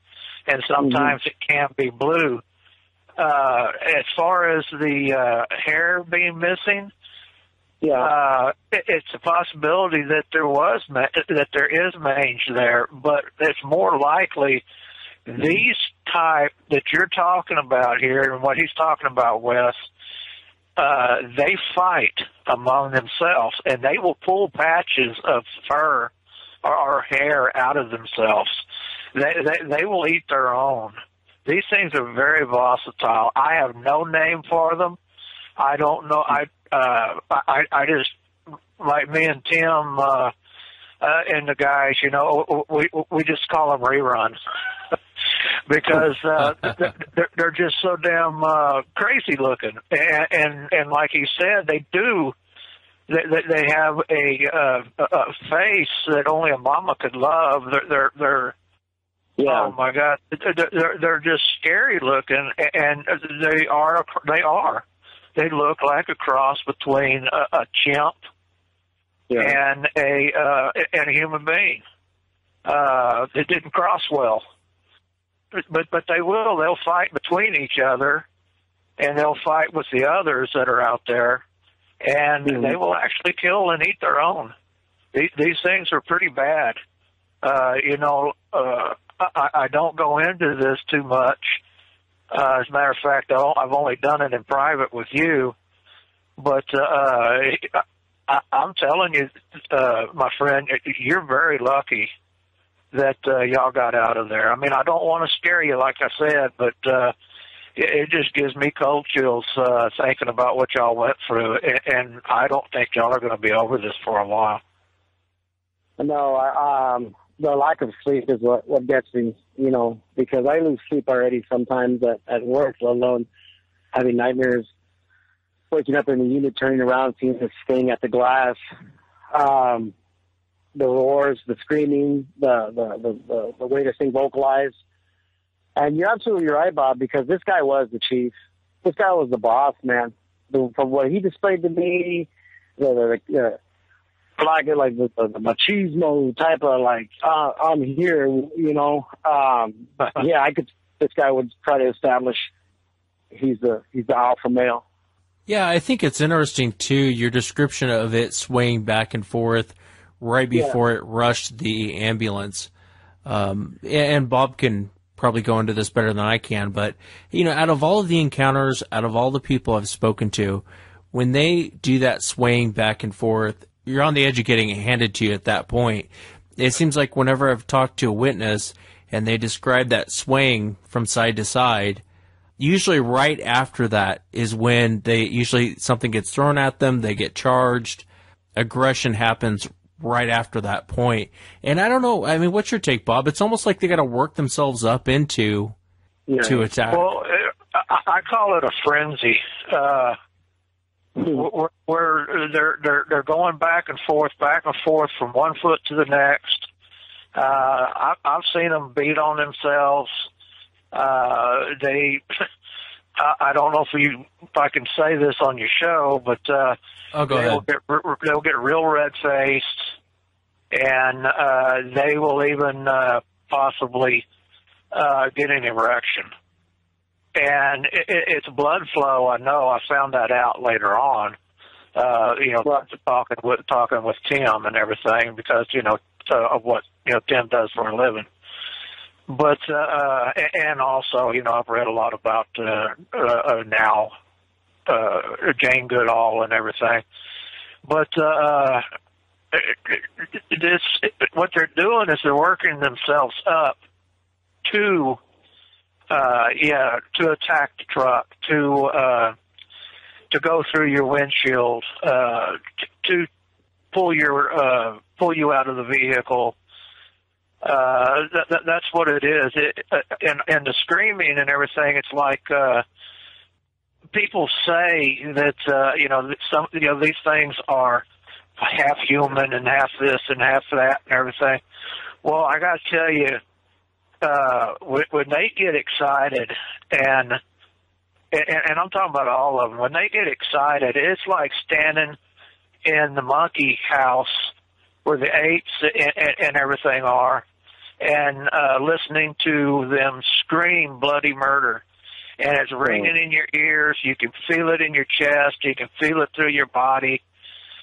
and sometimes it can be blue. As far as the hair being missing, it's a possibility that there is mange there, but it's more likely these type that you're talking about here and what he's talking about, Wes. They fight among themselves, and they will pull patches of fur or hair out of themselves. They will eat their own. These things are very versatile. I have no name for them. I don't know. I just, like me and Tim and the guys, we just call them reruns. Because they're just so damn crazy looking, and like he said, they do. They have a face that only a mama could love. They're oh my God, they're just scary looking, and they are. They look like a cross between a chimp and a human being. They didn't cross well. But they will. They'll fight between each other, and they'll fight with the others that are out there, and they will actually kill and eat their own. These things are pretty bad. I don't go into this too much. As a matter of fact, I've only done it in private with you. But I'm telling you, my friend, you're very lucky that y'all got out of there. I mean, I don't want to scare you, like I said, but it just gives me cold chills thinking about what y'all went through, and I don't think y'all are going to be over this for a while. No, the lack of sleep is what gets me, because I lose sleep already sometimes at work, let alone having nightmares, waking up in the unit, turning around, seeing this thing at the glass. The roars, the screaming, the way this thing vocalized. And you're absolutely right, Bob, because this guy was the chief. This guy was the boss, man. From what he displayed to me, the machismo type of I'm here, this guy would try to establish he's the alpha male. Yeah, I think it's interesting too, your description of it swaying back and forth right before it rushed the ambulance. And Bob can probably go into this better than I can, but, out of all of the encounters, out of all the people I've spoken to, when they do that swaying back and forth, you're on the edge of getting it handed to you at that point. It seems like whenever I've talked to a witness and they describe that swaying from side to side, usually right after that is when something gets thrown at them, they get charged, aggression happens right after that point. And I don't know, I mean, what's your take, Bob? It's almost like they got to work themselves up into to attack. Well, I call it a frenzy, where they're going back and forth from one foot to the next. I've seen them beat on themselves. I don't know if I can say this on your show, but go ahead. They'll get real red-faced, and they will even possibly get an erection. And it's blood flow. I know. I found that out later on. Talking with Tim and everything, because of what Tim does for a living. But and also, I've read a lot about now Jane Goodall and everything. But what they're doing is they're working themselves up to attack the truck, to go through your windshield, to pull you out of the vehicle. That's what it is. And the screaming and everything, it's like people say that these things are half human and half this and half that and everything. Well, I got to tell you, when they get excited and and I'm talking about all of them, when they get excited, it's like standing in the monkey house where the apes and everything are, and listening to them scream bloody murder. And it's ringing in your ears. You can feel it in your chest. You can feel it through your body.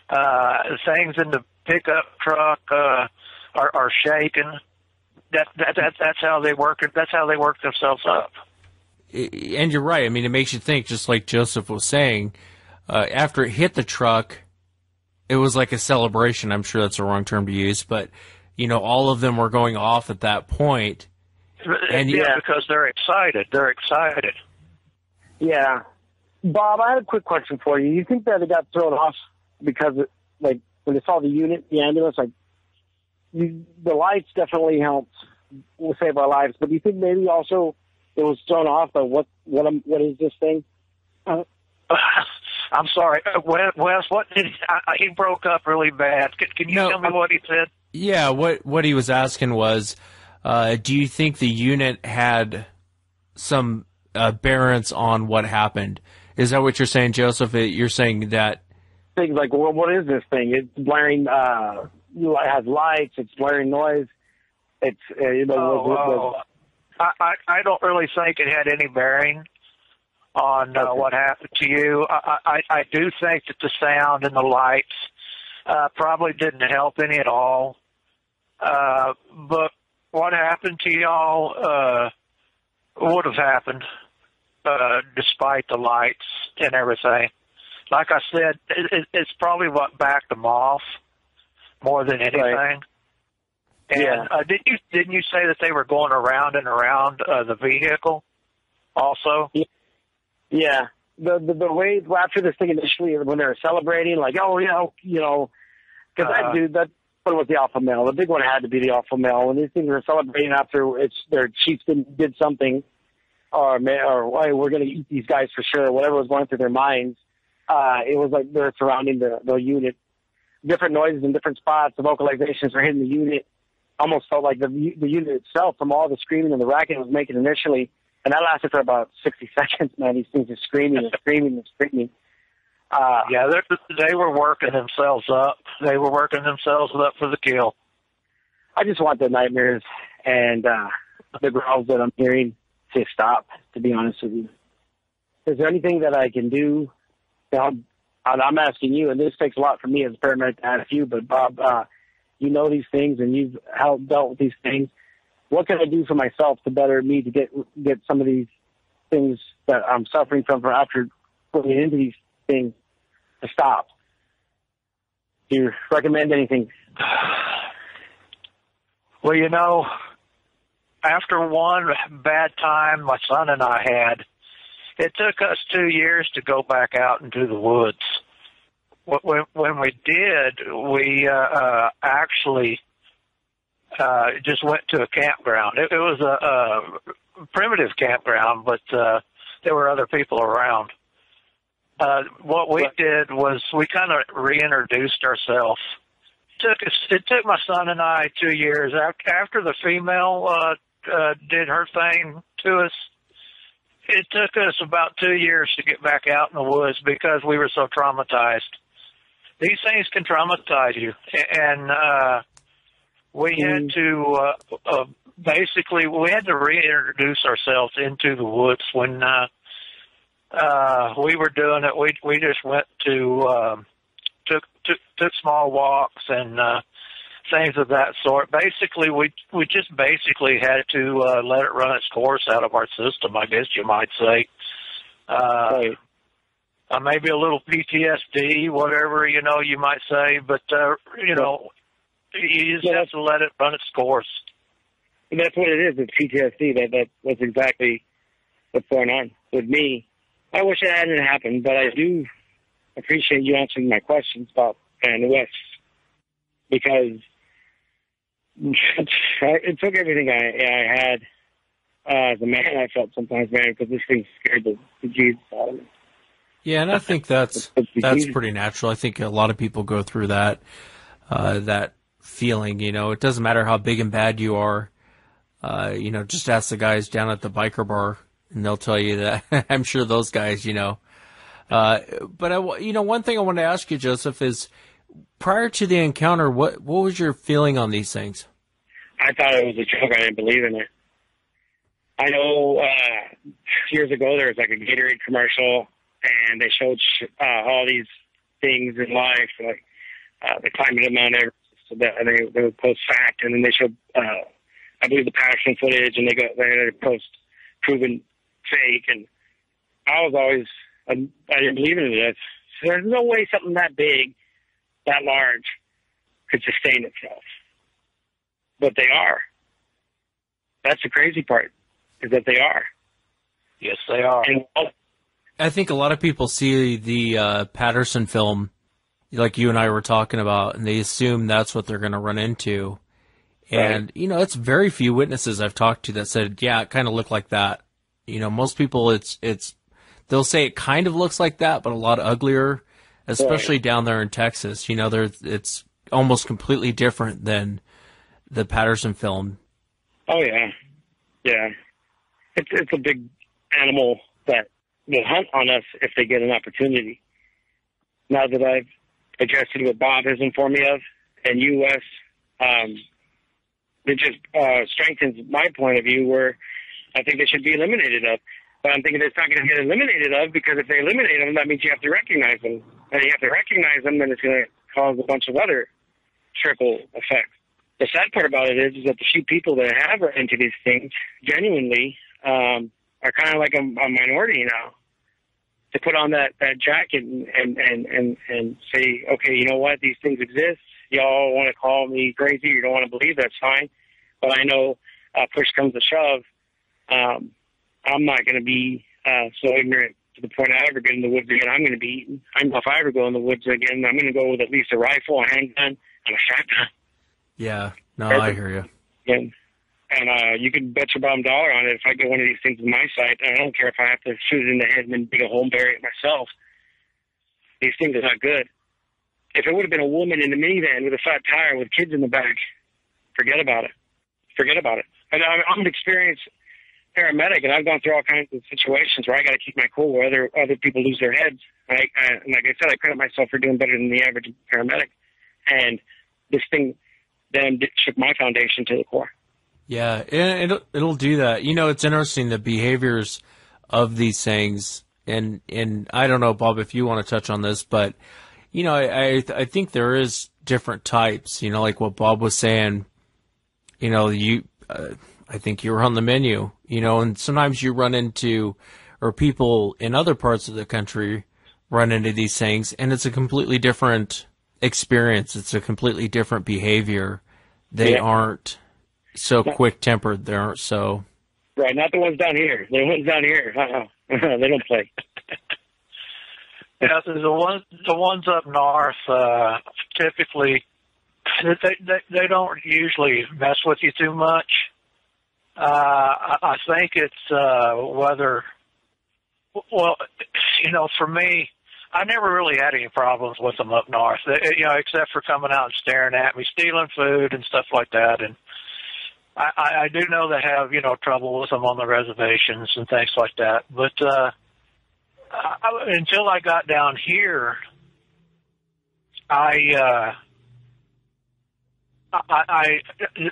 Things in the pickup truck are shaking. That's how they work. That's how they work themselves up. And you're right. I mean, it makes you think, just like Joseph was saying. After it hit the truck, it was like a celebration. I'm sure that's the wrong term to use, but all of them were going off at that point. And because they're excited. They're excited. Yeah. Bob, I had a quick question for you. You think that it got thrown off because, when they saw the unit, the ambulance, the lights definitely helped save our lives, but do you think maybe also it was thrown off by what is this thing? I'm sorry, Wes. What did he broke up really bad? Can you tell me what he said? Yeah, what he was asking was, do you think the unit had some bearance on what happened? Is that what you're saying, Joseph? You're saying that things like, well, what is this thing? It's blaring. It has lights. It's blaring noise. It's I don't really think it had any bearing on what happened to you. I do think that the sound and the lights probably didn't help any at all. But what happened to y'all would have happened despite the lights and everything. Like I said, it's probably what backed them off more than anything. Right. And didn't you say that they were going around and around the vehicle also? Yeah. The way after this thing initially, when they were celebrating, because that one was the alpha male. The big one had to be the alpha male. When these things were celebrating after their chiefs did something, or hey, we're going to eat these guys for sure, whatever was going through their minds, it was like they're surrounding the unit. Different noises in different spots, the vocalizations were hitting the unit. Almost felt like the unit itself, from all the screaming and the racket it was making initially, and that lasted for about 60 seconds, man. These things are screaming and screaming and screaming. They were working themselves up. They were working themselves up for the kill. I just want the nightmares and the growls that I'm hearing to stop, to be honest with you. Is there anything that I can do to help? I'm asking you, and this takes a lot for me as a paramedic to ask you, but Bob, you know these things and you've dealt with these things. What can I do for myself to better me to get some of these things that I'm suffering from after putting into these things to stop? Do you recommend anything? Well, after one bad time my son and I had, it took us 2 years to go back out into the woods. When we did, we actually just went to a campground. It was a primitive campground, but there were other people around. What we did was we kind of reintroduced ourselves. It took my son and I 2 years. After the female did her thing to us, it took us about 2 years to get back out in the woods because we were so traumatized. These things can traumatize you, and we had to basically reintroduce ourselves into the woods when we were doing it. We just went to took small walks and things of that sort. Basically, we just basically had to let it run its course out of our system, I guess you might say. Right. Maybe a little PTSD, whatever, you might say, but, you just have to let it run its course. And that's what it is. It's PTSD. That's exactly what's going on with me. I wish it hadn't happened, but I do appreciate you answering my questions about the West, because it took everything I had as a man. I felt sometimes, man, because this thing scared the Jesus out of me. Yeah, and I think that's pretty natural. I think a lot of people go through that feeling. It doesn't matter how big and bad you are. Just ask the guys down at the biker bar and they'll tell you that. I'm sure those guys, But one thing I want to ask you, Joseph, is prior to the encounter, what was your feeling on these things? I thought it was a joke. I didn't believe in it. I know years ago there was like a Gatorade commercial, and they showed all these things in life, like the climate of Mount Everest. So that, and they would post fact, and then they showed, I believe, the Patterson footage, and they post proven fake. And I was always, I didn't believe in it. There's no way something that big, that large, could sustain itself. But they are. That's the crazy part, is that they are. Yes, they are. And I think a lot of people see the Patterson film, like you and I were talking about, and they assume that's what they're going to run into. And, right. It's very few witnesses I've talked to that said, yeah, it kind of looked like that. Most people, they'll say it kind of looks like that, but a lot uglier, especially down there in Texas. It's almost completely different than the Patterson film. Oh, yeah. Yeah. It's a big animal that will hunt on us if they get an opportunity. Now that I've adjusted what Bob has informed me of, and U.S., it just strengthens my point of view where I think they should be eliminated of. But I'm thinking it's not going to get eliminated of, because if they eliminate them, that means you have to recognize them. And you have to recognize them, then it's going to cause a bunch of other trickle effects. The sad part about it is that the few people that have run into these things genuinely are kind of like a minority now. To put on that jacket and say, okay, you know what, these things exist. Y'all want to call me crazy, you don't want to believe, that's fine. But I know push comes to shove, I'm not going to be so ignorant to the point I ever get in the woods again. I'm going to be eaten. I know if I ever go in the woods again, I'm going to go with at least a rifle, a handgun, and a shotgun. Yeah, no, I hear you. And you can bet your bottom dollar on it. If I get one of these things in my sight, I don't care if I have to shoot it in the head and then dig a hole and bury it myself. These things are not good. If it would have been a woman in the minivan with a flat tire with kids in the back, forget about it. Forget about it. And I'm an experienced paramedic, and I've gone through all kinds of situations where I got to keep my cool where other people lose their heads. And like I said, I credit myself for doing better than the average paramedic. And this thing then shook my foundation to the core. Yeah, it'll do that. It's interesting, the behaviors of these things, and I don't know, Bob, if you want to touch on this, but I think there is different types. Like what Bob was saying. I think you were on the menu. And sometimes you run into, or people in other parts of the country run into these things, and it's a completely different experience. It's a completely different behavior. They aren't so quick-tempered. They aren't so... Right, not the ones down here. The ones down here, they don't play. Yeah, the ones up north, typically, they don't usually mess with you too much. I think it's whether... Well, for me, I never really had any problems with them up north, except for coming out and staring at me, stealing food and stuff like that. And I do know they have, trouble with them on the reservations and things like that. But until I got down here,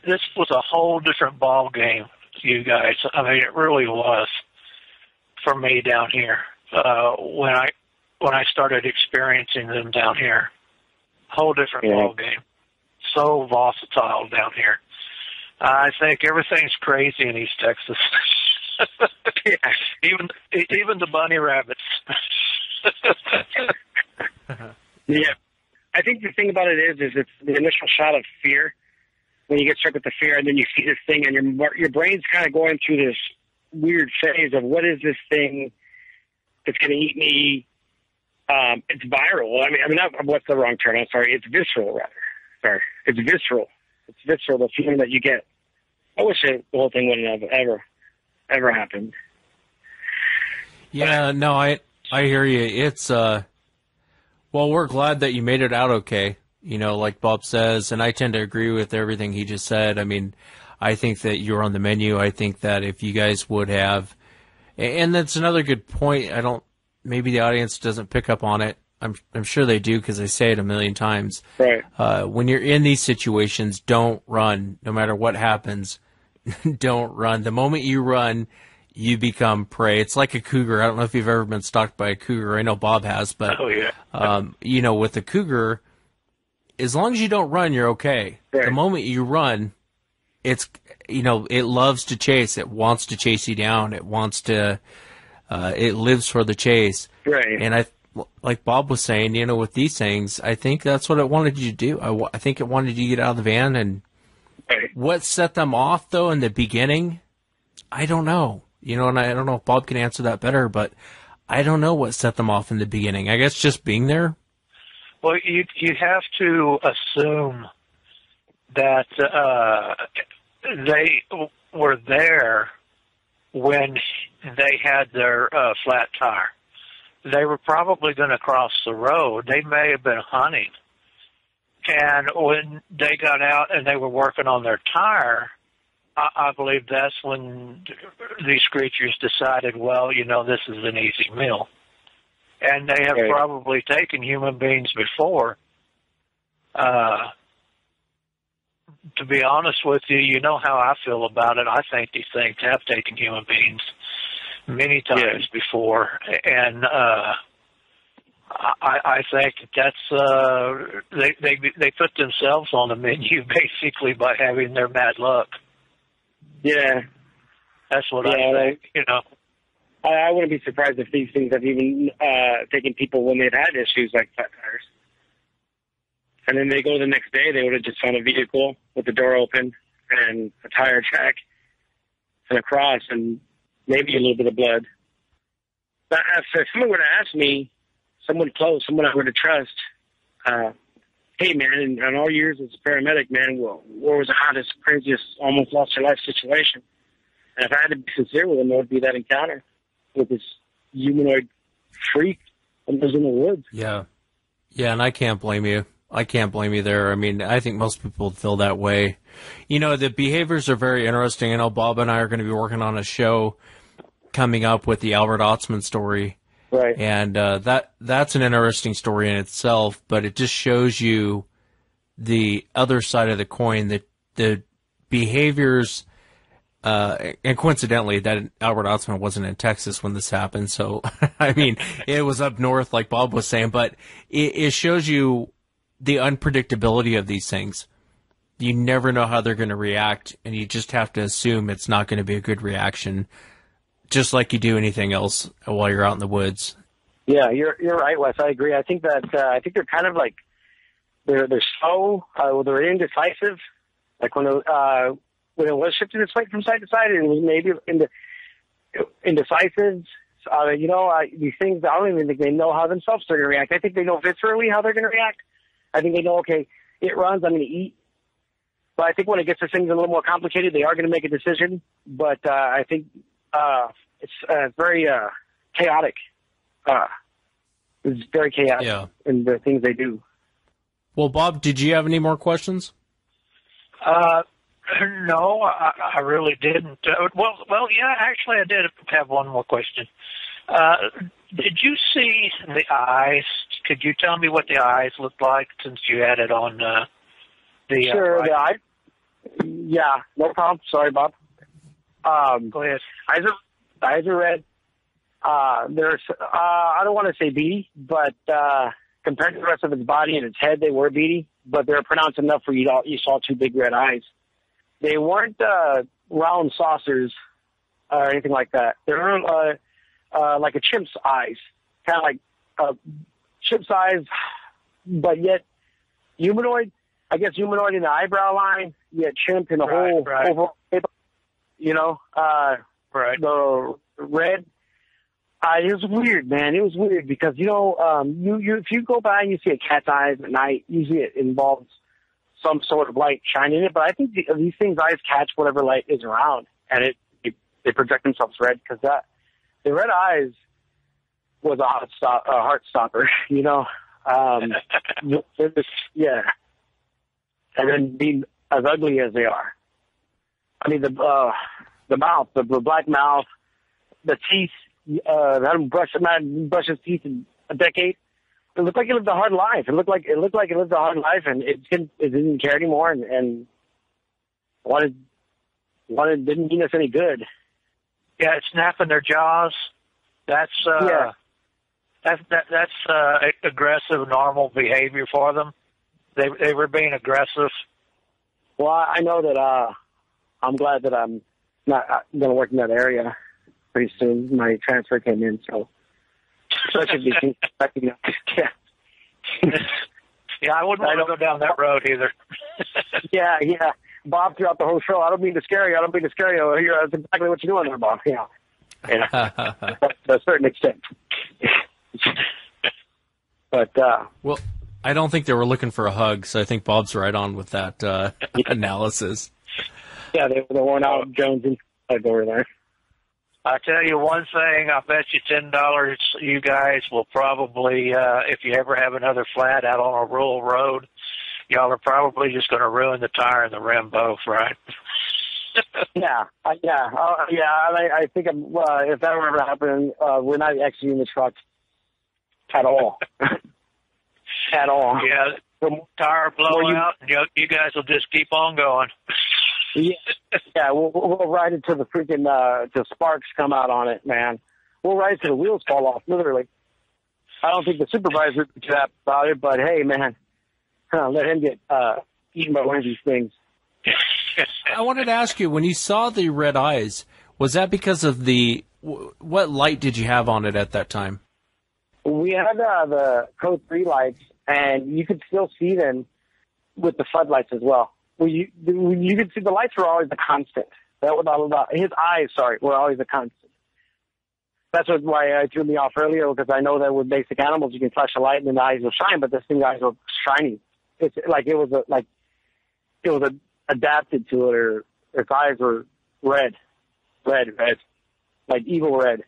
this was a whole different ball game, you guys. I mean, it really was for me down here when I started experiencing them down here. Whole different ball game. So volatile down here. I think everything's crazy in East Texas. even the bunny rabbits. Yeah. I think the thing about it is it's the initial shot of fear. When you get struck with the fear, and then you see this thing, and your brain's kind of going through this weird phase of what is this thing that's going to eat me? It's viral. I mean, what's the wrong term? I'm sorry. It's visceral, rather. Sorry. It's visceral. It's visceral, the feeling that you get. I wish the whole thing wouldn't have ever happened. Yeah, no, I hear you. It's, well, we're glad that you made it out okay, like Bob says, and I tend to agree with everything he just said. I mean, I think that you're on the menu. I think that if you guys would have And that's another good point. Maybe the audience doesn't pick up on it. I'm sure they do because I say it a million times. Right. When you're in these situations, don't run. No matter what happens, don't run. The moment you run, you become prey. It's like a cougar. I don't know if you've ever been stalked by a cougar. I know Bob has, but Oh, yeah. With a cougar, as long as you don't run, you're okay. Right. The moment you run, it loves to chase. It wants to chase you down. It wants to. It lives for the chase. Right. And like Bob was saying, with these things, I think that's what it wanted you to do. I think it wanted you to get out of the van. And Right. what set them off, though, in the beginning, I don't know. And I don't know if Bob can answer that better, but I don't know what set them off in the beginning. I guess just being there. Well, you have to assume that they were there when they had their flat tire. They were probably going to cross the road. They may have been hunting. And when they got out and they were working on their tire, I believe that's when these creatures decided, well, this is an easy meal. And they have Right. probably taken human beings before. To be honest with you, you know how I feel about it. I think these things have taken human beings many times before. And I think that's they put themselves on the menu basically by having their bad luck. Yeah. That's what Yeah, I think. I wouldn't be surprised if these things have even taken people when they've had issues like flat tires. And then they go the next day, they would have just found a vehicle with the door open and a tire track and a cross and maybe a little bit of blood. But if someone were to ask me, someone close, someone I were to trust, hey, man, in all years as a paramedic, man, what was the hottest, craziest, almost lost your life situation? And if I had to be sincere with them, it would be that encounter with this humanoid freak that was in the woods. Yeah. Yeah, and I can't blame you. I can't blame you there. I mean, I think most people feel that way. The behaviors are very interesting. I know Bob and I are going to be working on a show coming up with the Albert Otzman story. Right. And that's an interesting story in itself, but it just shows you the other side of the coin, that the behaviors, and coincidentally, that Albert Otzman wasn't in Texas when this happened. So, I mean, it was up north, like Bob was saying, but it shows you the unpredictability of these things. You never know how they're going to react, and you just have to assume it's not going to be a good reaction, just like you do anything else while you're out in the woods. Yeah, you're right, Wes. I agree. I think that I think they're kind of like they're slow. They're indecisive. Like when it was shifting its weight from side to side, and it was maybe indecisive. These things, I don't even think they know how themselves they're going to react. I think they know viscerally how they're going to react. I think they know, okay, it runs, I'm going to eat. But I think when it gets to things a little more complicated, they are going to make a decision. But I think it's very chaotic. It's very chaotic in the things they do. Well, Bob, did you have any more questions? No, I really didn't. Well, yeah, actually, I did have one more question. Did you see the eyes? Could you tell me what the eyes looked like since you had it on the? Sure, the eye. Yeah, no problem. Sorry, Bob. Go ahead. Eyes are red. There's I don't want to say beady, but compared to the rest of its body and its head, they were beady, but they're pronounced enough where you saw two big red eyes. They weren't round saucers or anything like that. They were like a chimp's eyes, kind of like chimp's eyes, but yet humanoid. I guess humanoid in the eyebrow line, yet chimp in the whole overall shape. The red. It was weird, man. It was weird because if you go by and you see a cat's eyes at night, usually it involves some sort of light shining in it. But I think these things' eyes catch whatever light is around, and they project themselves red because the red eyes was a heart stopper, yeah. And then being as ugly as they are. I mean, the mouth, the black mouth, the teeth, hadn't brushed his teeth in a decade. It looked like he lived a hard life. It looked like he lived a hard life, and it didn't care anymore, and didn't mean us any good. Yeah, it's snapping their jaws. That's aggressive, normal behavior for them. They were being aggressive. Well, I know that I'm glad that I'm not going to work in that area pretty soon. My transfer came in, so that should be yeah. Yeah, I wouldn't want to go down that road either. Yeah. Bob, throughout the whole show, I don't mean to scare you. That's exactly what you're doing there, Bob. Yeah. To a certain extent. But well, I don't think they were looking for a hug, so I think Bob's right on with that analysis. Yeah, they weren't out Jones and over there. I tell you one thing, I bet you $10 you guys will probably, if you ever have another flat out on a rural road, y'all are probably just going to ruin the tire and the rim both, right? Yeah. I think if that were ever happening, we're not exiting the truck at all. At all. Yeah, tire blow out, and you guys will just keep on going. Yeah, we'll ride it till the freaking till sparks come out on it, man. We'll ride it till the wheels fall off, literally. I don't think the supervisor would be happy about it, but hey, man, let him get eaten by one of these things. I wanted to ask you, when you saw the red eyes, was that because of what light did you have on it at that time? We had the Code 3 lights, and you could still see them with the floodlights as well. You could see the lights were always a constant. That was all about his eyes. Were always a constant. That's why it threw me off earlier, because I know that with basic animals you can flash a light and the eyes will shine, but this thing's eyes were shiny. It's like it was adapted to it, or its eyes were red, like evil red.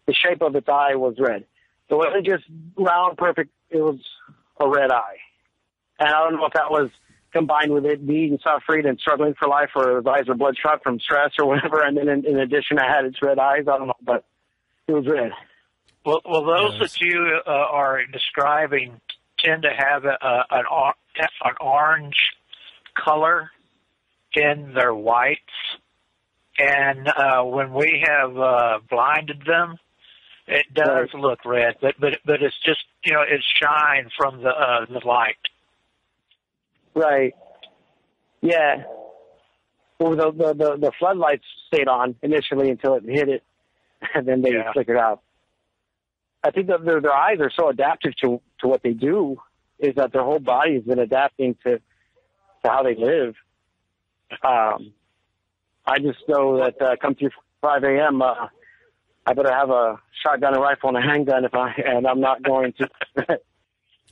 The shape of its eye was red. So it wasn't just round, perfect. It was a red eye, and I don't know if that was combined with it being suffering and struggling for life, or his eyes were bloodshot from stress or whatever, and then in addition it had its red eyes. I don't know, but it was red. Well, those that you are describing tend to have an orange color in their whites, and when we have blinded them, it does look red, but it's just it's shine from the light. Right. Yeah. Well, the floodlights stayed on initially until it hit it, and then they flickered out. I think that their eyes are so adaptive to what they do, is that their whole body has been adapting to how they live. I just know that come through 5 a.m., I better have a shotgun, a rifle, and a handgun and I'm not going to.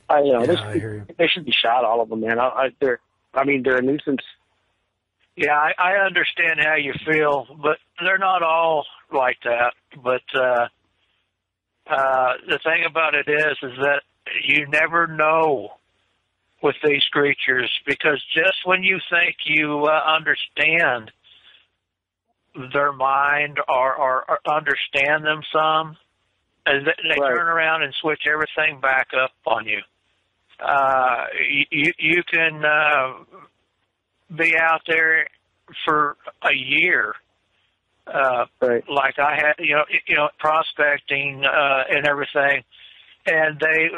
I hear you. They should be shot, all of them, man. They're a nuisance. Yeah, I understand how you feel, but they're not all like that. But the thing about it is that you never know with these creatures, because just when you think you understand their mind or understand them some, they turn around and switch everything back up on you. You can be out there for a year, like I had, prospecting and everything, and they,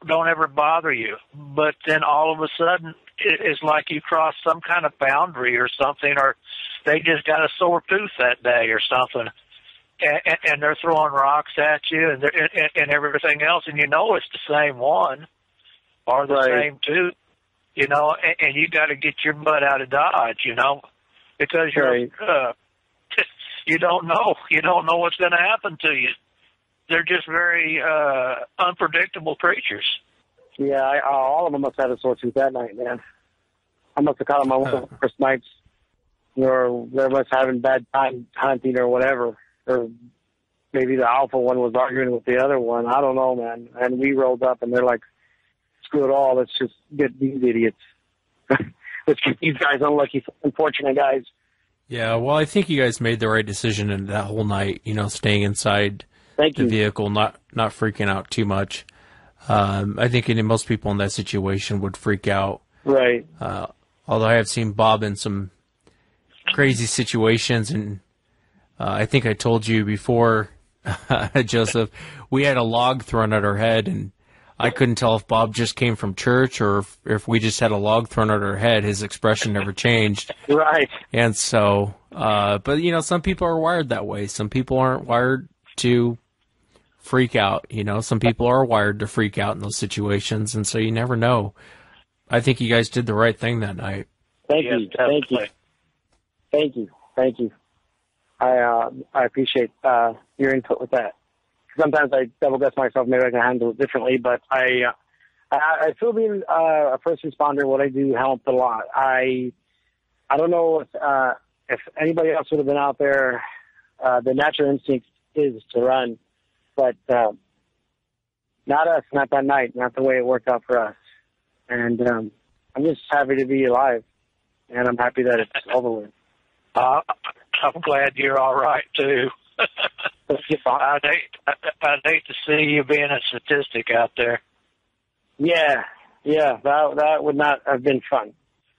don't ever bother you. But then all of a sudden, it's like you cross some kind of boundary or something, or they just got a sore tooth that day or something, and they're throwing rocks at you and everything else, and it's the same one or the same tooth, and you got to get your butt out of Dodge, because you don't know what's going to happen to you. They're just very unpredictable creatures. Yeah, all of them must have a sore tooth that night, man. I must have caught them on one of the first nights, or they must having bad time hunting or whatever, or maybe the alpha one was arguing with the other one. I don't know, man. And we rolled up, and they're like, "Screw it all. Let's just get these idiots. Let's get these guys unlucky, unfortunate guys." Yeah, well, I think you guys made the right decision in that whole night, staying inside Thank the you. vehicle, not freaking out too much. I think most people in that situation would freak out. Right. Although I have seen Bob in some crazy situations, and I think I told you before, Joseph, we had a log thrown at our head, and I couldn't tell if Bob just came from church or if we just had a log thrown at our head. His expression never changed. Right. And so, but some people are wired that way. Some people aren't wired to freak out. Some people are wired to freak out in those situations, and so you never know. I think you guys did the right thing that night. Thank Yes, you. Thank you. definitely. Thank you. Thank you. I appreciate your input with that. Sometimes I double guess myself. Maybe I can handle it differently, but I feel being a first responder, what I do helped a lot. I don't know if anybody else would have been out there. The natural instinct is to run, but not us, not that night, not the way it worked out for us. And I'm just happy to be alive, and I'm happy that it's over with. I'm glad you're all right too. I'd hate to see you being a statistic out there. Yeah, that would not have been fun.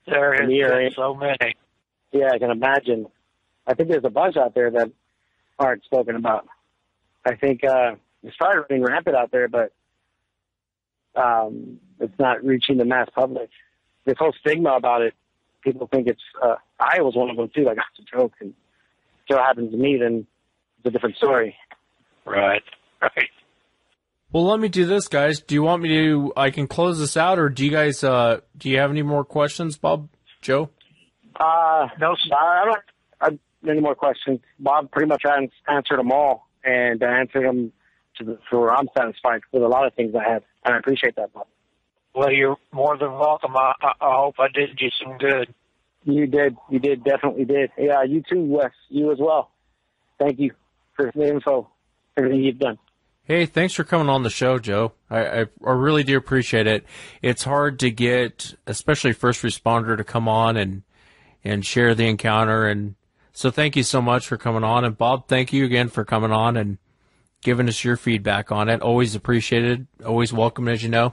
There has been so many. Yeah, I can imagine. I think there's a bunch out there that aren't spoken about. I think it's probably running rampant out there, but it's not reaching the mass public. This whole stigma about it, people think it's. I was one of them too. Like, it's a joke, and if it happens to me, then it's a different story. Right. Well, let me do this, guys. Do you want me to? I can close this out, or do you guys? Do you have any more questions, Bob, Joe? No, I don't have any more questions. Bob pretty much answered them all, and I answered them to where I'm satisfied with a lot of things I had, and I appreciate that, Bob. Well, you're more than welcome. I hope I did you some good. You did, definitely did. Yeah, you too, Wes. You as well. Thank you for the info, everything you've done. Hey, thanks for coming on the show, Joe. I really do appreciate it. It's hard to get, especially first responder, to come on and share the encounter. And so thank you so much for coming on. And Bob, thank you again for coming on and giving us your feedback on it. Always appreciated. Always welcome, as you know.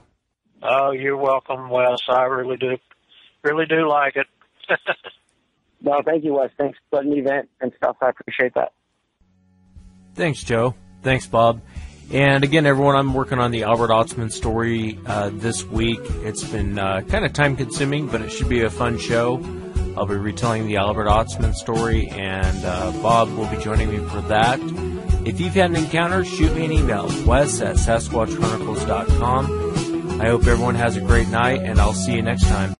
Oh, you're welcome, Wes. I really do like it. No, thank you, Wes. Thanks for letting me vent and stuff. I appreciate that. Thanks, Joe. Thanks, Bob. And again, everyone, I'm working on the Albert Otzman story this week. It's been kind of time-consuming, but it should be a fun show. I'll be retelling the Albert Otzman story, and Bob will be joining me for that. If you've had an encounter, shoot me an email, wes@sasquatchchronicles.com. I hope everyone has a great night, and I'll see you next time.